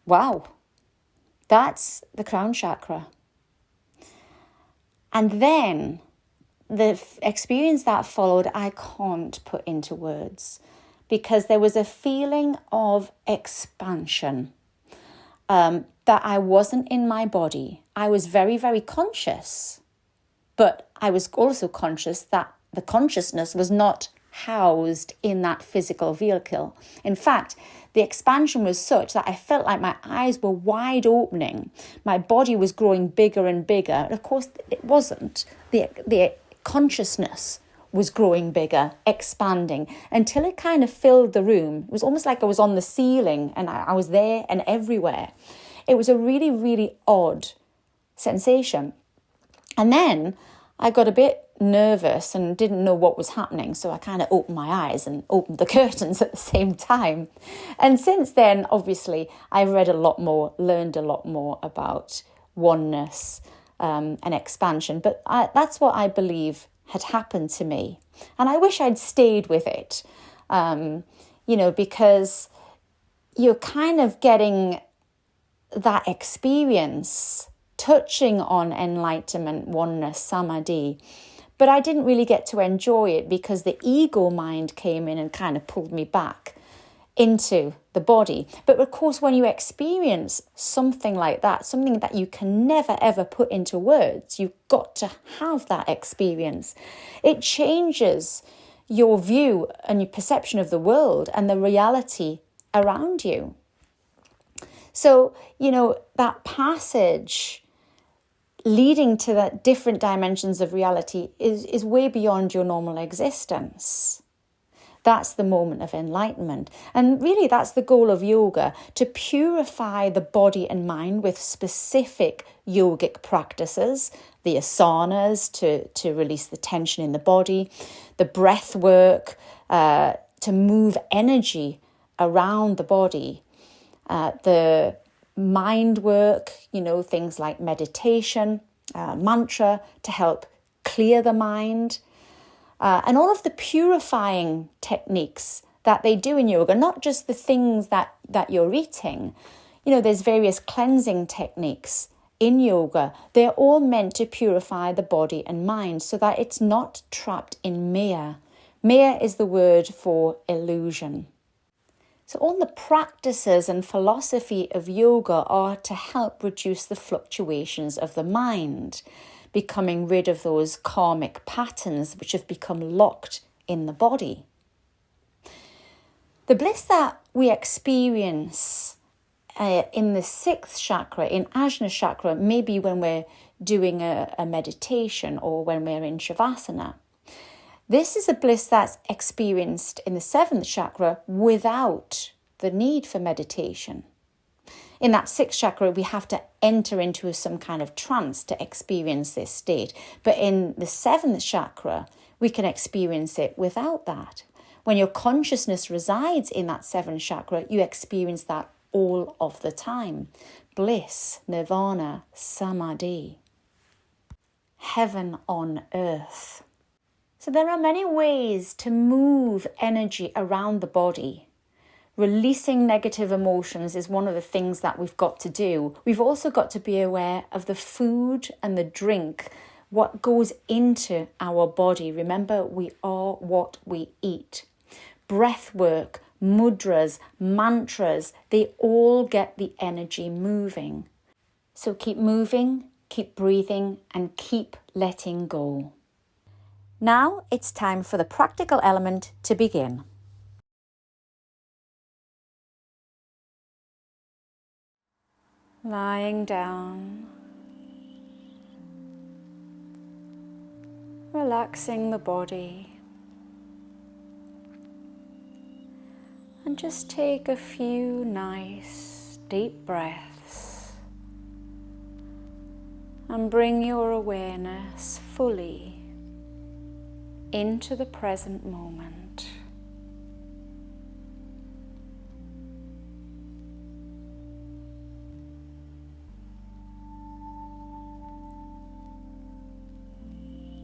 wow, that's the crown chakra. And then the experience that followed, I can't put into words, because there was a feeling of expansion. that I wasn't in my body. I was very, very conscious, but I was also conscious that the consciousness was not housed in that physical vehicle. In fact, the expansion was such that I felt like my eyes were wide opening. My body was growing bigger and bigger. Of course, it wasn't. The consciousness was growing bigger, expanding, until it kind of filled the room. It was almost like I was on the ceiling and I was there and everywhere. It was a really, really odd sensation. And then I got a bit nervous and didn't know what was happening. So I kind of opened my eyes and opened the curtains at the same time. And since then, obviously, I've read a lot more, learned a lot more about oneness and expansion. But that's what I believe had happened to me. And I wish I'd stayed with it, because you're kind of getting that experience, touching on enlightenment, oneness, samadhi. But I didn't really get to enjoy it because the ego mind came in and kind of pulled me back into the body. But of course, when you experience something like that, something that you can never, ever put into words, you've got to have that experience. It changes your view and your perception of the world and the reality around you. So, that passage leading to that different dimensions of reality is way beyond your normal existence. That's the moment of enlightenment. And really, that's the goal of yoga, to purify the body and mind with specific yogic practices, the asanas to release the tension in the body, the breath work to move energy around the body, the mind work, things like meditation, mantra to help clear the mind, and all of the purifying techniques that they do in yoga, not just the things that you're eating. There's various cleansing techniques in yoga. They're all meant to purify the body and mind so that it's not trapped in maya. Maya is the word for illusion. So all the practices and philosophy of yoga are to help reduce the fluctuations of the mind, becoming rid of those karmic patterns which have become locked in the body. The bliss that we experience in the sixth chakra, in Ajna chakra, maybe when we're doing a meditation or when we're in Shavasana. This is a bliss that's experienced in the seventh chakra without the need for meditation. In that sixth chakra, we have to enter into some kind of trance to experience this state. But in the seventh chakra, we can experience it without that. When your consciousness resides in that seventh chakra, you experience that all of the time. Bliss, nirvana, samadhi. Heaven on earth. So there are many ways to move energy around the body. Releasing negative emotions is one of the things that we've got to do. We've also got to be aware of the food and the drink, what goes into our body. Remember, we are what we eat. Breath work, mudras, mantras, they all get the energy moving. So keep moving, keep breathing, and keep letting go. Now it's time for the practical element to begin. Lying down, relaxing the body, and just take a few nice deep breaths and bring your awareness fully into the present moment.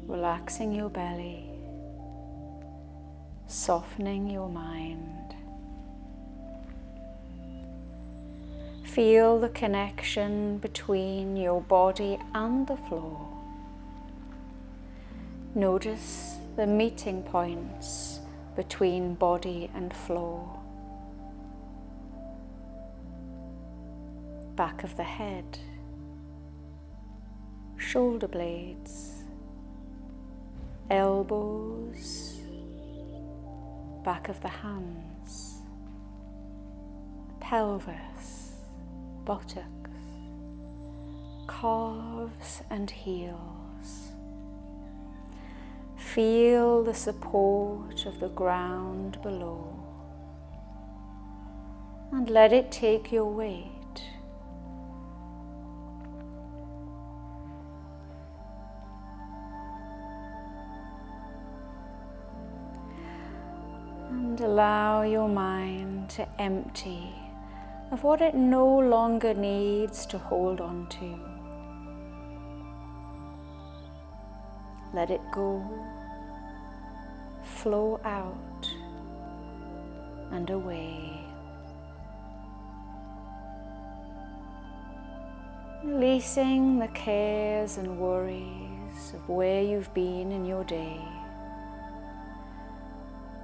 Relaxing your belly, softening your mind. Feel the connection between your body and the floor. Notice the meeting points between body and floor. back of the head, shoulder blades, elbows, back of the hands, pelvis, buttocks, calves and heels. Feel the support of the ground below and let it take your weight. And allow your mind to empty of what it no longer needs to hold on to. Let it go, flow out and away. Releasing the cares and worries of where you've been in your day.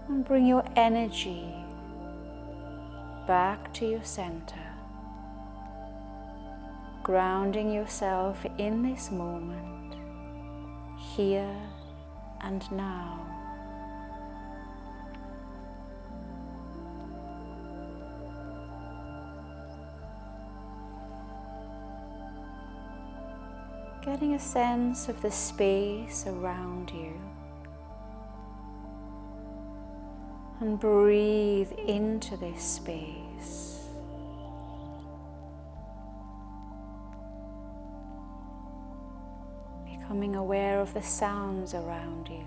And bring your energy back to your center, grounding yourself in this moment, here and now. Getting a sense of the space around you. And breathe into this space. Becoming aware of the sounds around you.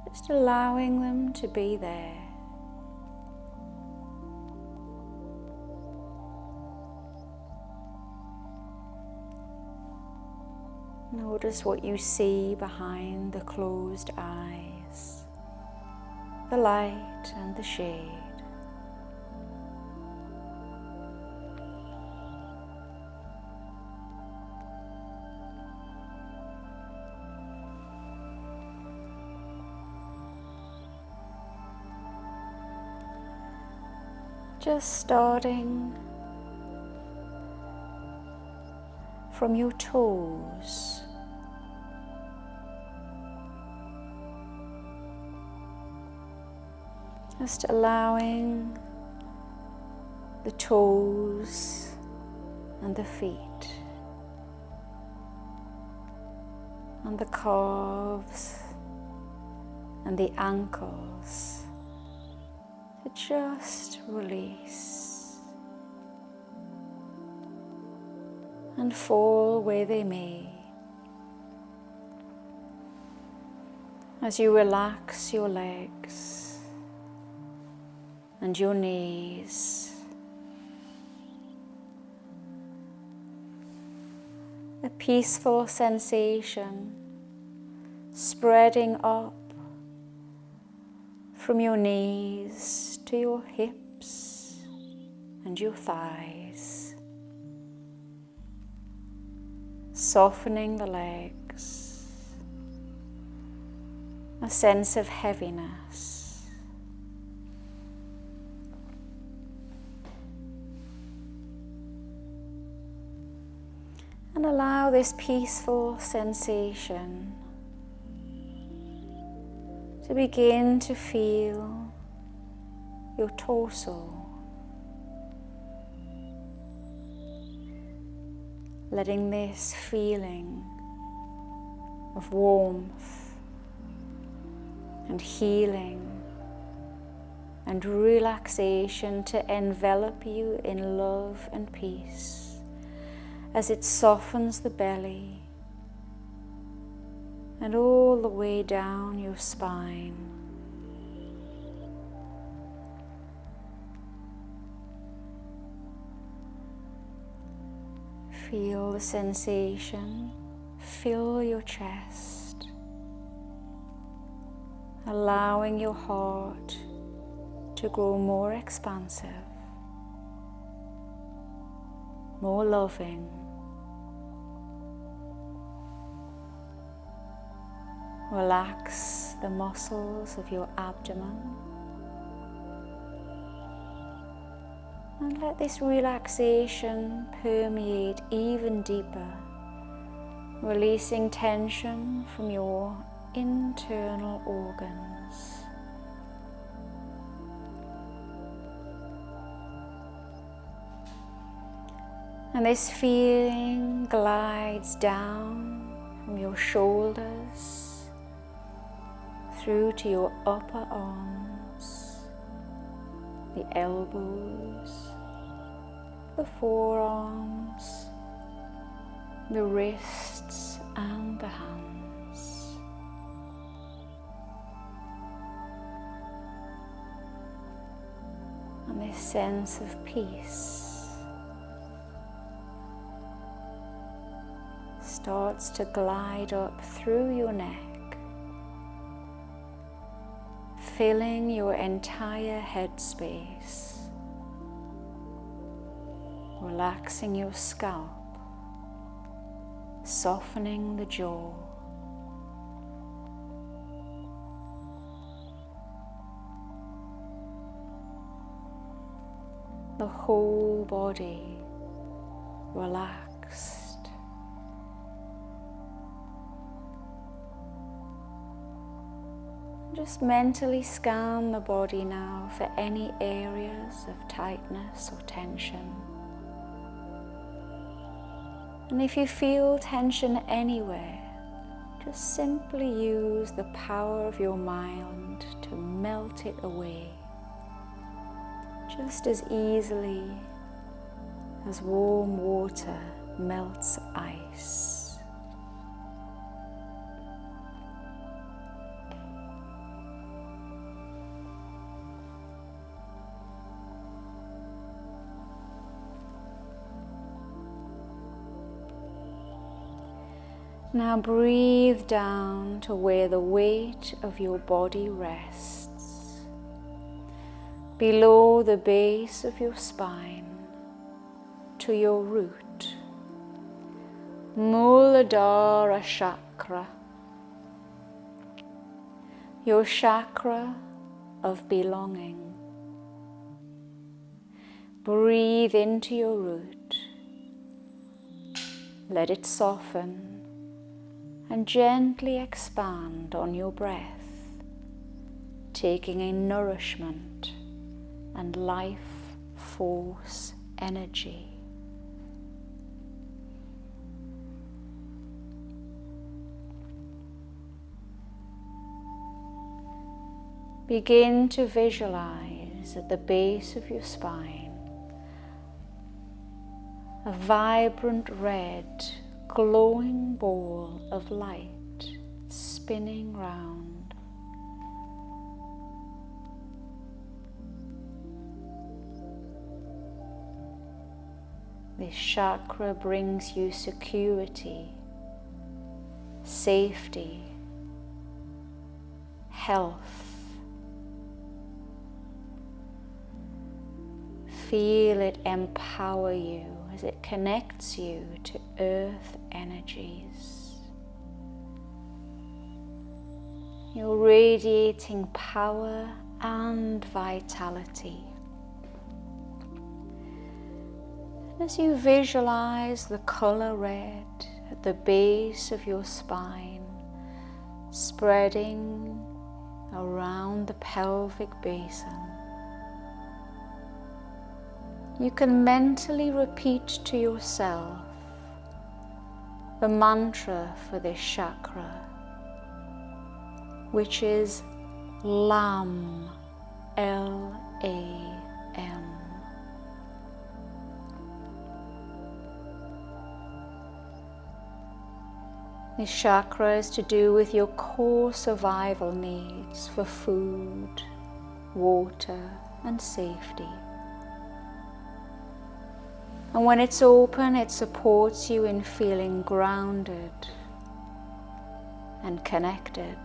Just allowing them to be there. Notice what you see behind the closed eyes. The light and the shade. Just starting from your toes. Just allowing the toes and the feet and the calves and the ankles to just release and fall where they may. As you relax your legs and your knees, a peaceful sensation spreading up from your knees to your hips and your thighs, softening the legs, a sense of heaviness. And allow this peaceful sensation to begin to feel your torso. Letting this feeling of warmth and healing and relaxation to envelop you in love and peace. As it softens the belly and all the way down your spine. Feel the sensation fill your chest, allowing your heart to grow more expansive, more loving. Relax the muscles of your abdomen And let this relaxation permeate even deeper, releasing tension from your internal organs. And this feeling glides down from your shoulders through to your upper arms, the elbows, the forearms, the wrists and the hands. And this sense of peace starts to glide up through your neck, filling your entire headspace, relaxing your scalp, softening the jaw. The whole body relaxed. Just mentally scan the body now for any areas of tightness or tension. And if you feel tension anywhere, just simply use the power of your mind to melt it away, just as easily as warm water melts ice. Now breathe down to where the weight of your body rests, below the base of your spine, to your root, Muladhara chakra, your chakra of belonging. Breathe into your root, let it soften and gently expand on your breath, taking in nourishment and life force energy. Begin to visualize at the base of your spine a vibrant red glowing ball of light spinning round. This chakra brings you security, safety, health. Feel it empower you as it connects you to earth energies. You're radiating power and vitality. As you visualize the color red at the base of your spine, spreading around the pelvic basin, you can mentally repeat to yourself the mantra for this chakra, which is LAM, L-A-M. This chakra is to do with your core survival needs for food, water, and safety. And when it's open, it supports you in feeling grounded and connected.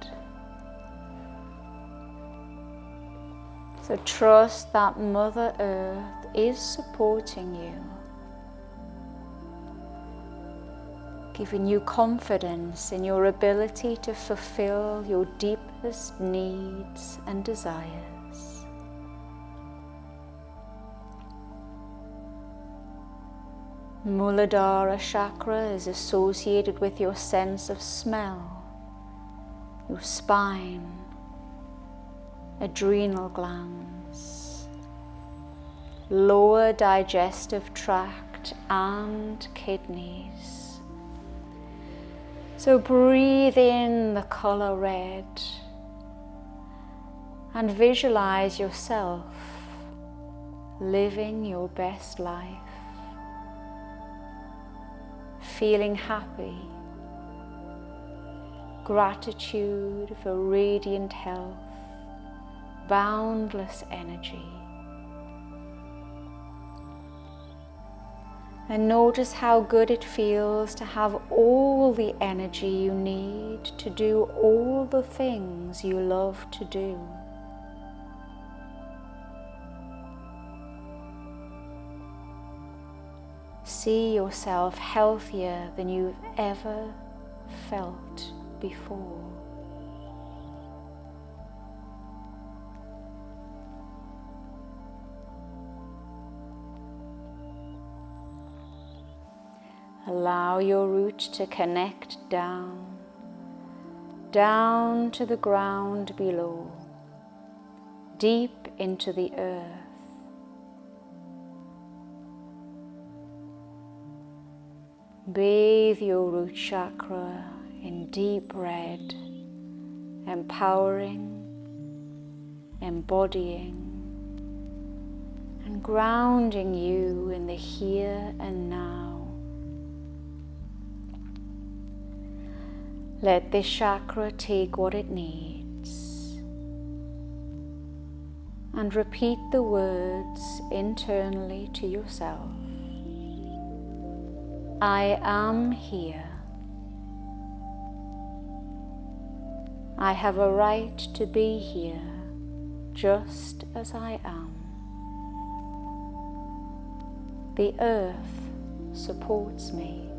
So trust that Mother Earth is supporting you, giving you confidence in your ability to fulfill your deepest needs and desires. Muladhara chakra is associated with your sense of smell, your spine, adrenal glands, lower digestive tract and kidneys. So breathe in the color red and visualize yourself living your best life, feeling happy, gratitude for radiant health, boundless energy. And notice how good it feels to have all the energy you need to do all the things you love to do. See yourself healthier than you've ever felt before. Allow your root to connect down to the ground below, deep into the earth. Bathe your root chakra in deep red, empowering, embodying, and grounding you in the here and now. Let this chakra take what it needs and repeat the words internally to yourself. I am here. I have a right to be here just as I am. The earth supports me.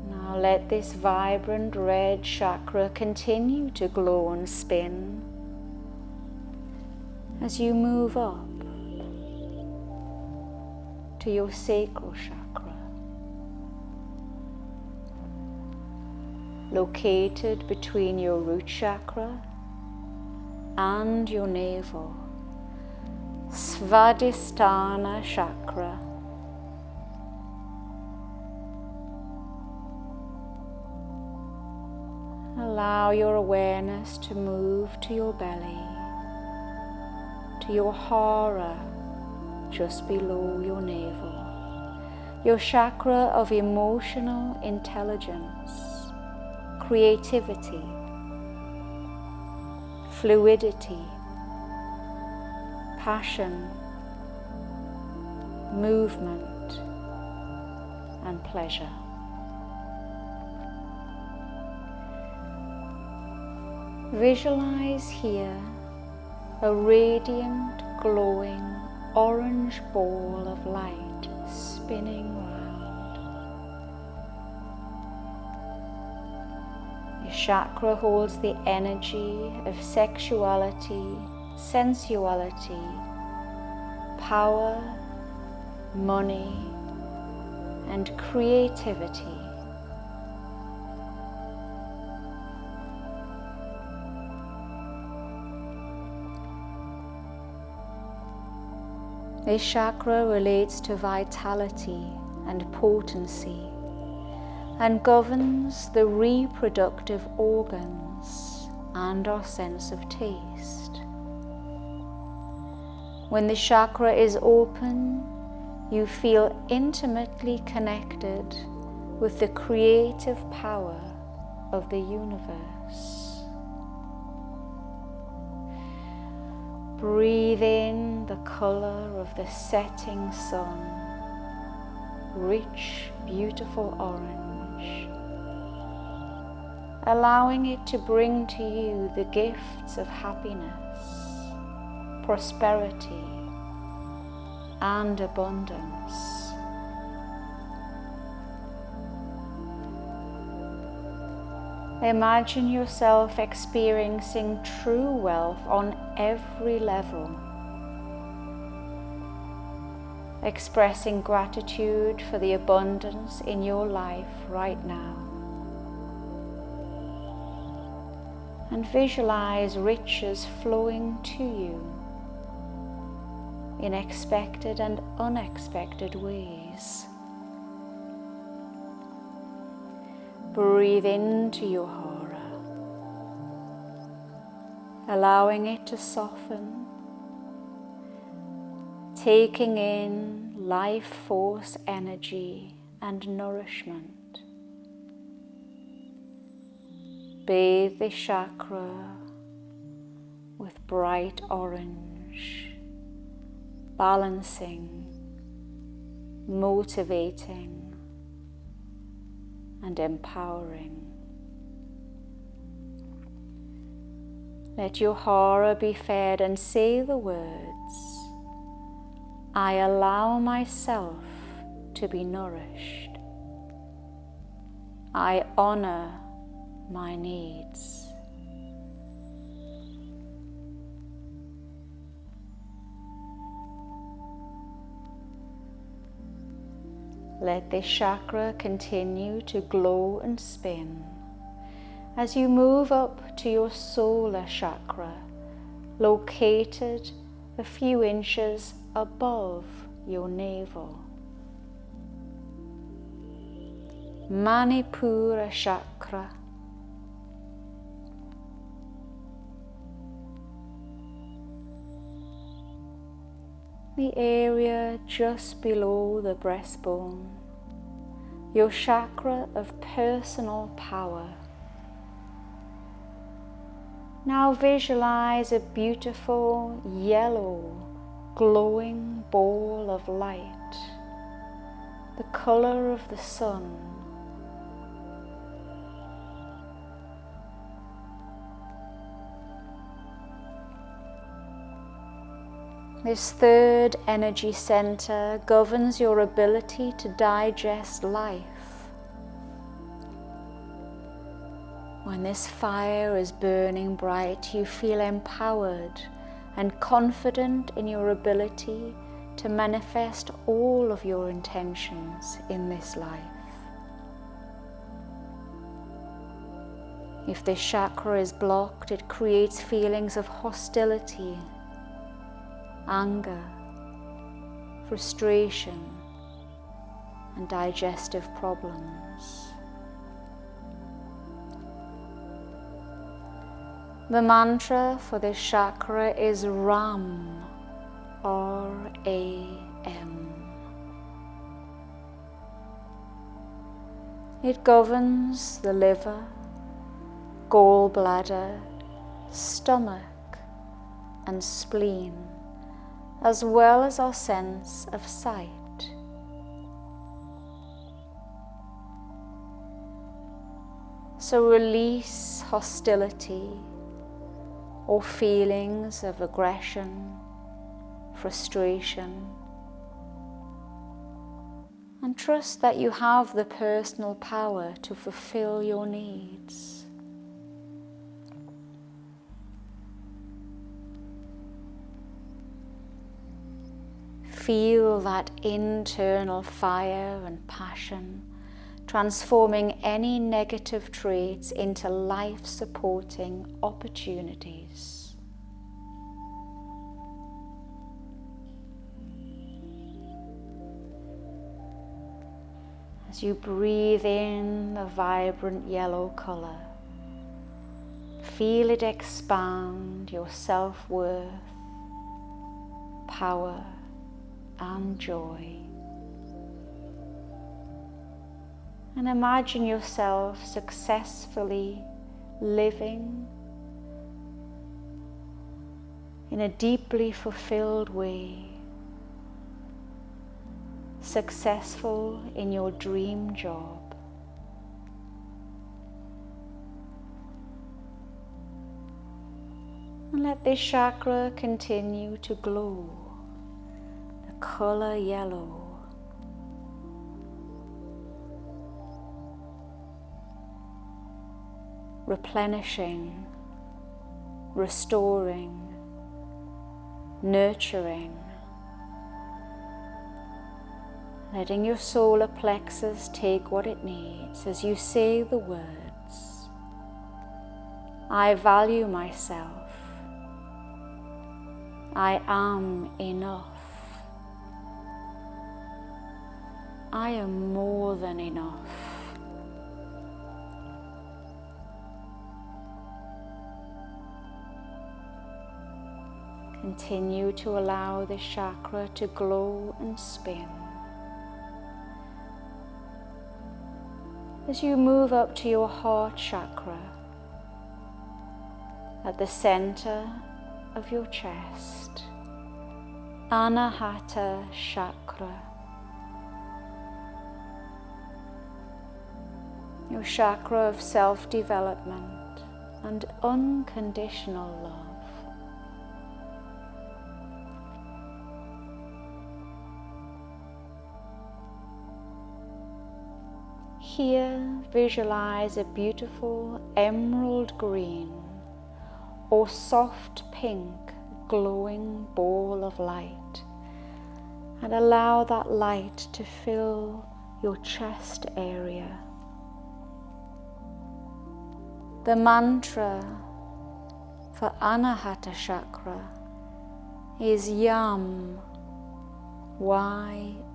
Now let this vibrant red chakra continue to glow and spin as you move up to your sacral chakra, located between your root chakra and your navel, Svadhisthana chakra. Allow your awareness to move to your belly, to your hara just below your navel, your chakra of emotional intelligence, creativity, fluidity, passion, movement, and pleasure. Visualize here a radiant, glowing, orange ball of light spinning round. Your chakra holds the energy of sexuality, sensuality, power, money, and creativity. This chakra relates to vitality and potency and governs the reproductive organs and our sense of taste. When the chakra is open, you feel intimately connected with the creative power of the universe. Breathe in the color of the setting sun, rich, beautiful orange, allowing it to bring to you the gifts of happiness, prosperity, and abundance. Imagine yourself experiencing true wealth on every level, expressing gratitude for the abundance in your life right now. And visualize riches flowing to you in expected and unexpected ways. Breathe into your aura, allowing it to soften, taking in life force energy and nourishment. Bathe the chakra with bright orange, balancing, motivating, and empowering. Let your aura be fed and say the words, I allow myself to be nourished. I honor my needs. Let this chakra continue to glow and spin as you move up to your solar chakra, located a few inches above your navel. Manipura chakra. The area just below the breastbone, your chakra of personal power. Now visualize a beautiful yellow, glowing ball of light, the color of the sun. This third energy center governs your ability to digest life. When this fire is burning bright, you feel empowered and confident in your ability to manifest all of your intentions in this life. If this chakra is blocked, it creates feelings of hostility, anger, frustration, and digestive problems. The mantra for this chakra is Ram, R-A-M. It governs the liver, gallbladder, stomach, and spleen, as well as our sense of sight. So release hostility or feelings of aggression, frustration, and trust that you have the personal power to fulfill your needs. Feel that internal fire and passion, transforming any negative traits into life-supporting opportunities. As you breathe in the vibrant yellow color, feel it expand your self-worth, power, and joy. And imagine yourself successfully living in a deeply fulfilled way, successful in your dream job. And let this chakra continue to glow, the color yellow. replenishing, restoring, nurturing. Letting your solar plexus take what it needs as you say the words, I value myself. I am enough. I am more than enough. Continue to allow this chakra to glow and spin. As you move up to your heart chakra, at the center of your chest, Anahata chakra, your chakra of self-development and unconditional love. Here, visualize a beautiful emerald green or soft pink glowing ball of light, and allow that light to fill your chest area. The mantra for Anahata chakra is YAM, Y-A-M.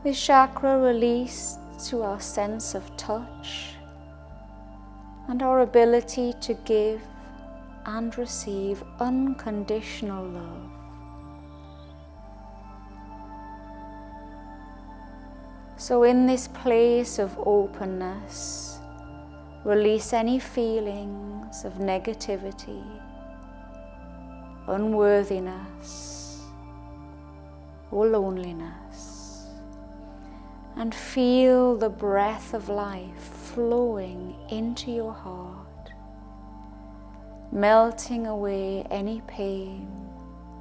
This chakra releases to our sense of touch and our ability to give and receive unconditional love. So in this place of openness, release any feelings of negativity, unworthiness, or loneliness. And feel the breath of life flowing into your heart, melting away any pain,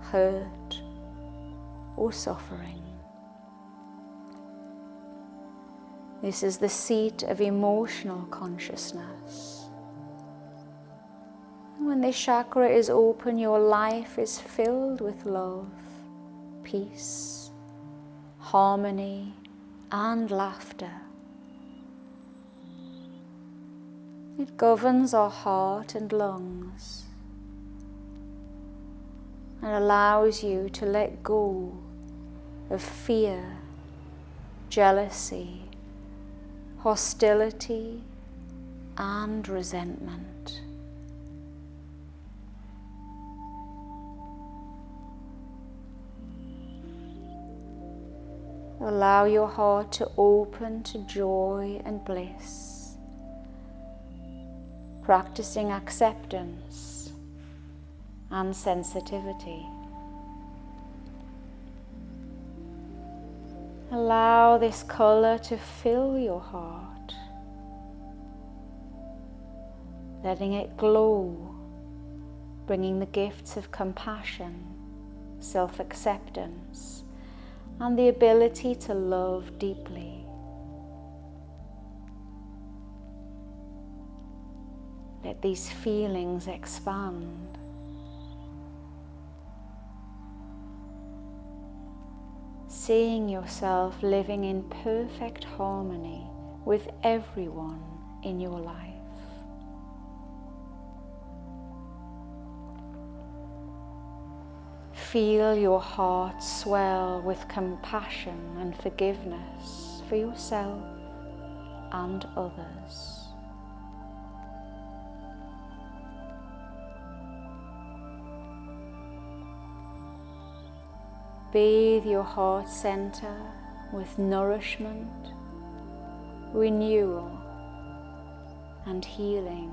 hurt, or suffering. This is the seat of emotional consciousness. And when this chakra is open, your life is filled with love, peace, harmony, and laughter. It governs our heart and lungs and allows you to let go of fear, jealousy, hostility, and resentment. Allow your heart to open to joy and bliss, practicing acceptance and sensitivity. Allow this color to fill your heart, letting it glow, bringing the gifts of compassion, self-acceptance, and the ability to love deeply. Let these feelings expand. Seeing yourself living in perfect harmony with everyone in your life. Feel your heart swell with compassion and forgiveness for yourself and others. Bathe your heart center with nourishment, renewal, and healing.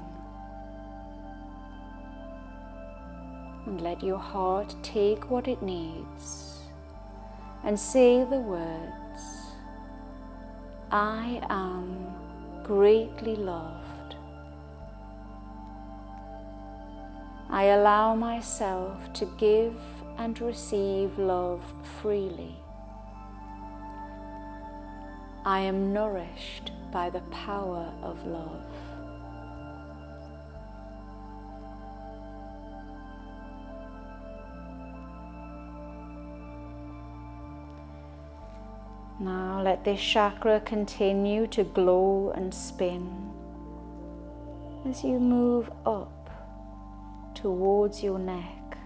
And let your heart take what it needs and say the words, I am greatly loved. I allow myself to give and receive love freely. I am nourished by the power of love. Now let this chakra continue to glow and spin as you move up towards your neck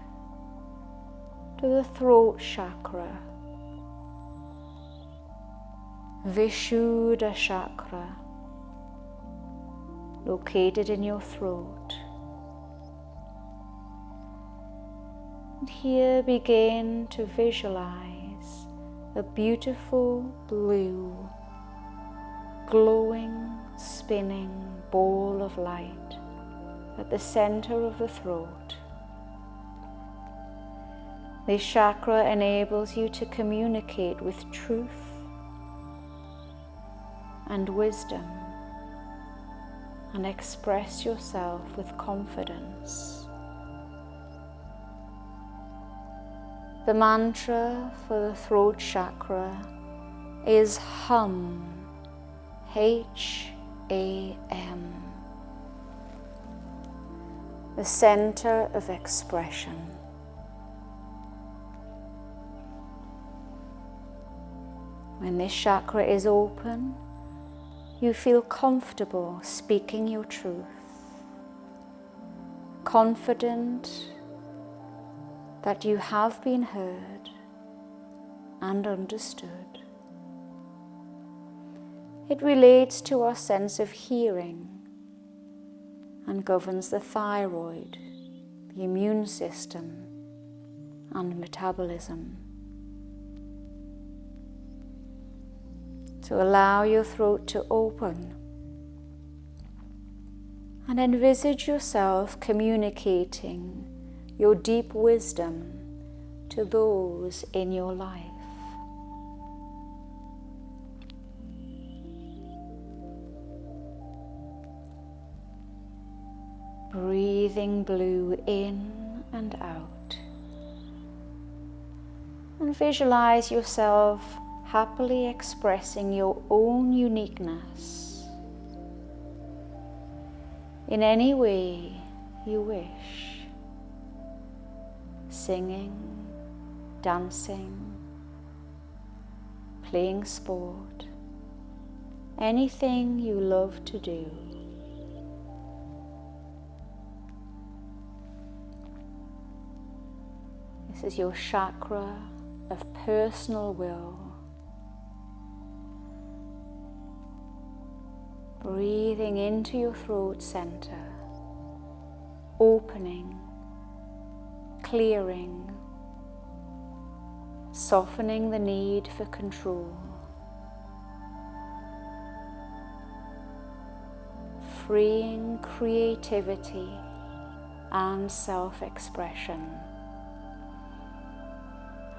to the throat chakra, Vishuddha chakra, located in your throat. And here begin to visualize a beautiful blue, glowing, spinning ball of light at the center of the throat. This chakra enables you to communicate with truth and wisdom and express yourself with confidence. The mantra for the throat chakra is Hum, H-A-M, the center of expression. When this chakra is open, you feel comfortable speaking your truth, confident that you have been heard and understood. It relates to our sense of hearing and governs the thyroid, the immune system, and metabolism. So allow your throat to open and envisage yourself communicating your deep wisdom to those in your life. Breathing blue in and out. And visualize yourself happily expressing your own uniqueness in any way you wish. Singing, dancing, playing sport, anything you love to do. This is your chakra of personal will. Breathing into your throat center, opening, clearing, softening the need for control, freeing creativity and self-expression.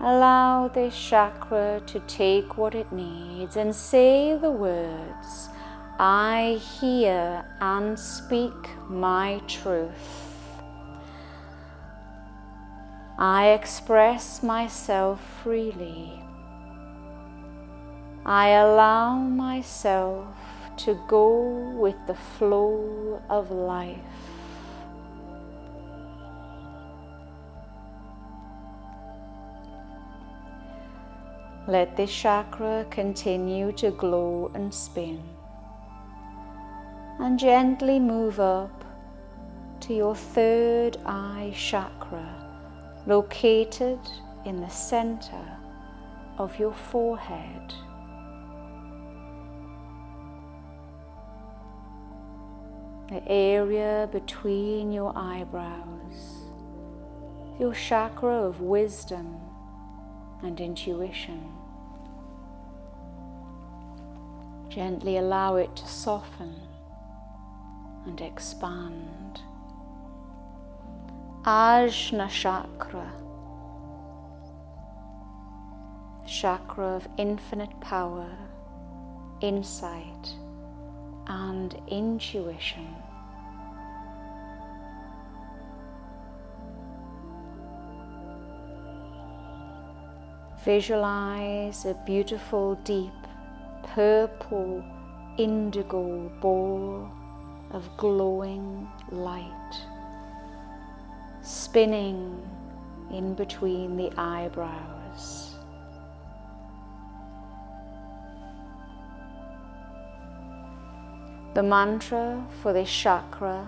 Allow this chakra to take what it needs and say the words, I hear and speak my truth. I express myself freely. I allow myself to go with the flow of life. Let this chakra continue to glow and spin, and gently move up to your third eye chakra, located in the center of your forehead. The area between your eyebrows, your chakra of wisdom and intuition. Gently allow it to soften and expand. Ajna chakra, chakra of infinite power, insight, and intuition. Visualize a beautiful, deep, purple indigo ball of glowing light, spinning in between the eyebrows. The mantra for this chakra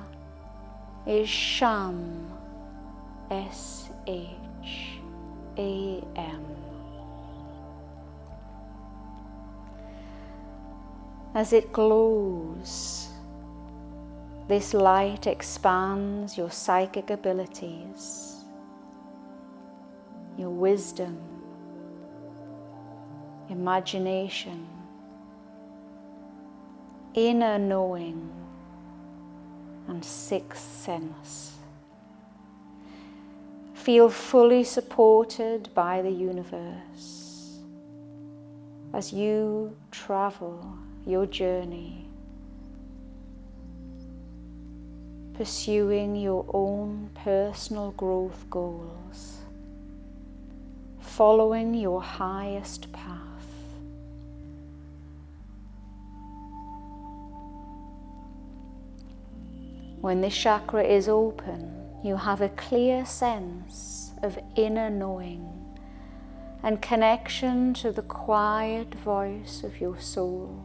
is Sham, S-H-A-M. As it glows, this light expands your psychic abilities, your wisdom, imagination, inner knowing, and sixth sense. Feel fully supported by the universe as you travel your journey, pursuing your own personal growth goals, following your highest path. When this chakra is open, you have a clear sense of inner knowing and connection to the quiet voice of your soul.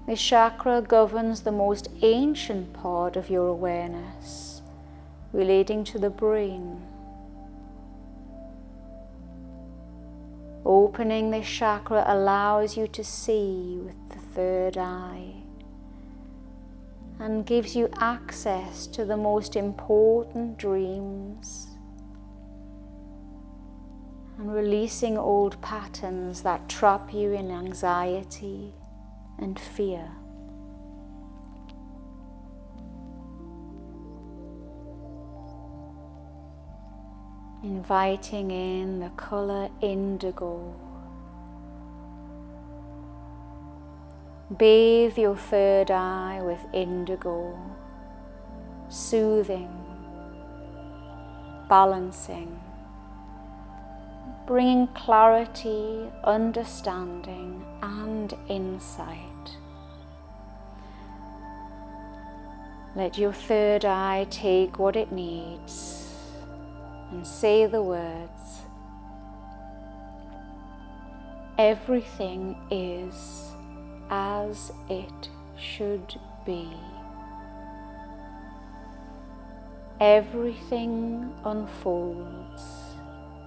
This chakra governs the most ancient part of your awareness, relating to the brain. Opening this chakra allows you to see with the third eye and gives you access to the most important dreams and releasing old patterns that trap you in anxiety and fear. Inviting in the color indigo. Bathe your third eye with indigo, soothing, balancing, bringing clarity, understanding, and insight. Let your third eye take what it needs and say the words, "Everything is as it should be. Everything unfolds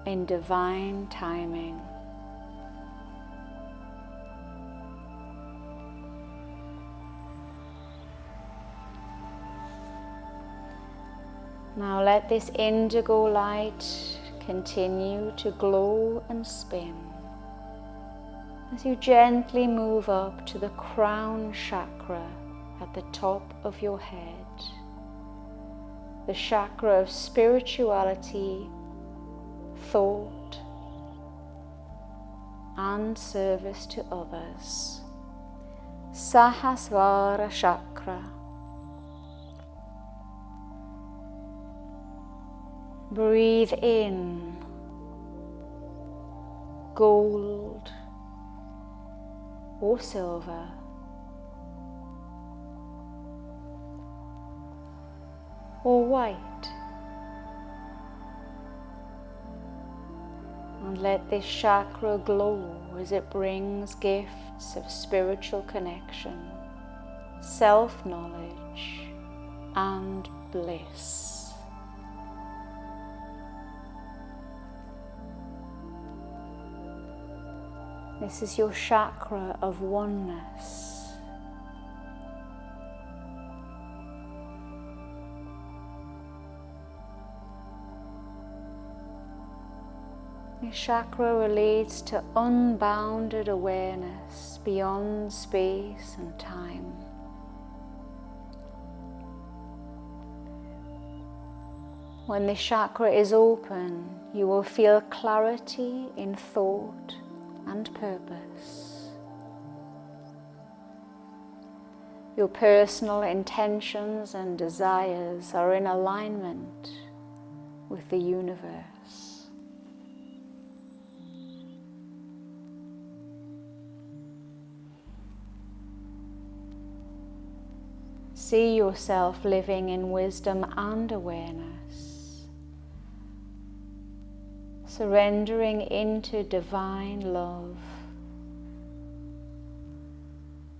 in divine timing." Now let this indigo light continue to glow and spin as you gently move up to the crown chakra at the top of your head, the chakra of spirituality, thought, and service to others, Sahasrara chakra. Breathe in gold or silver, or white, and let this chakra glow as it brings gifts of spiritual connection, self-knowledge, and bliss. This is your chakra of oneness. This chakra relates to unbounded awareness beyond space and time. When this chakra is open, you will feel clarity in thought and purpose. Your personal intentions and desires are in alignment with the universe. See yourself living in wisdom and awareness, surrendering into divine love,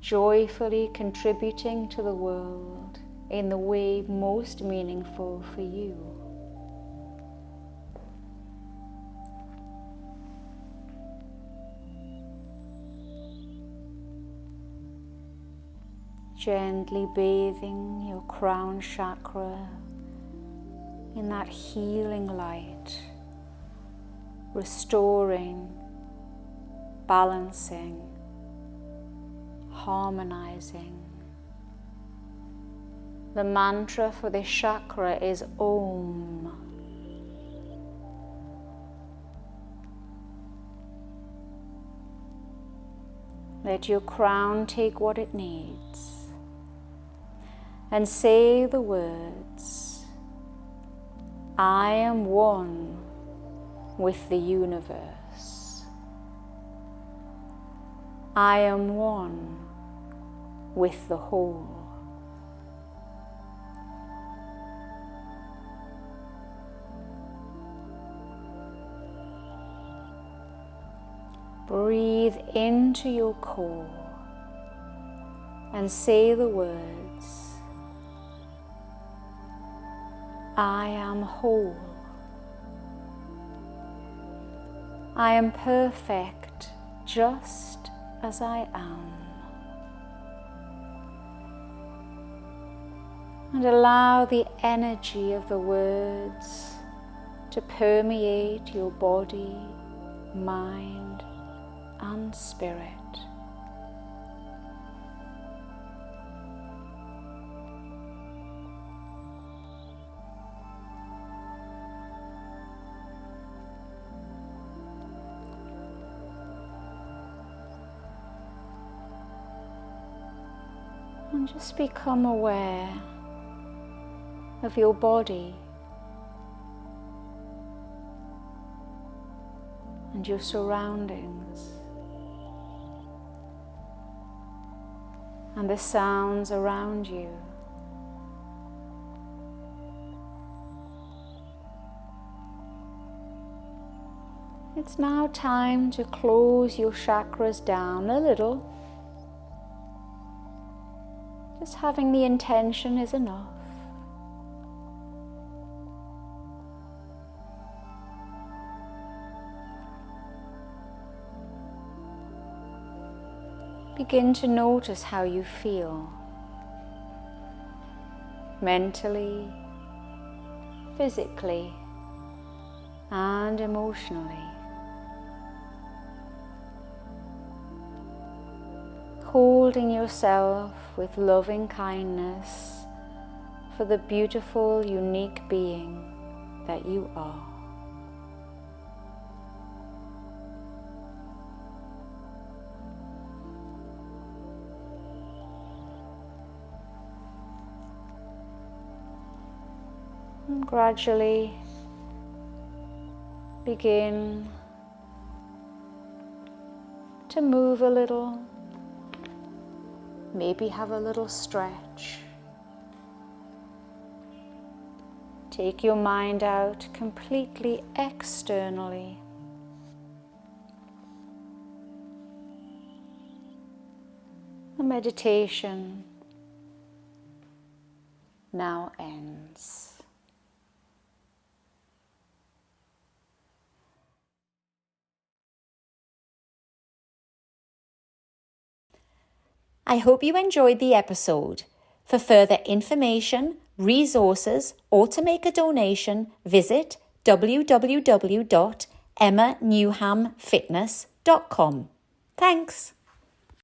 joyfully contributing to the world in the way most meaningful for you. Gently bathing your crown chakra in that healing light, restoring, balancing, harmonizing. The mantra for this chakra is Om. Let your crown take what it needs. And say the words, I am one with the universe. I am one with the whole. Breathe into your core and say the words, I am whole. I am perfect just as I am. And allow the energy of the words to permeate your body, mind, and spirit. And just become aware of your body and your surroundings and the sounds around you. It's now time to close your chakras down a little. Just having the intention is enough. Begin to notice how you feel, mentally, physically, and emotionally. Holding yourself with loving kindness for the beautiful, unique being that you are. And gradually begin to move a little. Maybe have a little stretch. Take your mind out completely externally. The meditation now ends. I hope you enjoyed the episode. For further information, resources, or to make a donation, visit www.emmanewhamfitness.com. Thanks.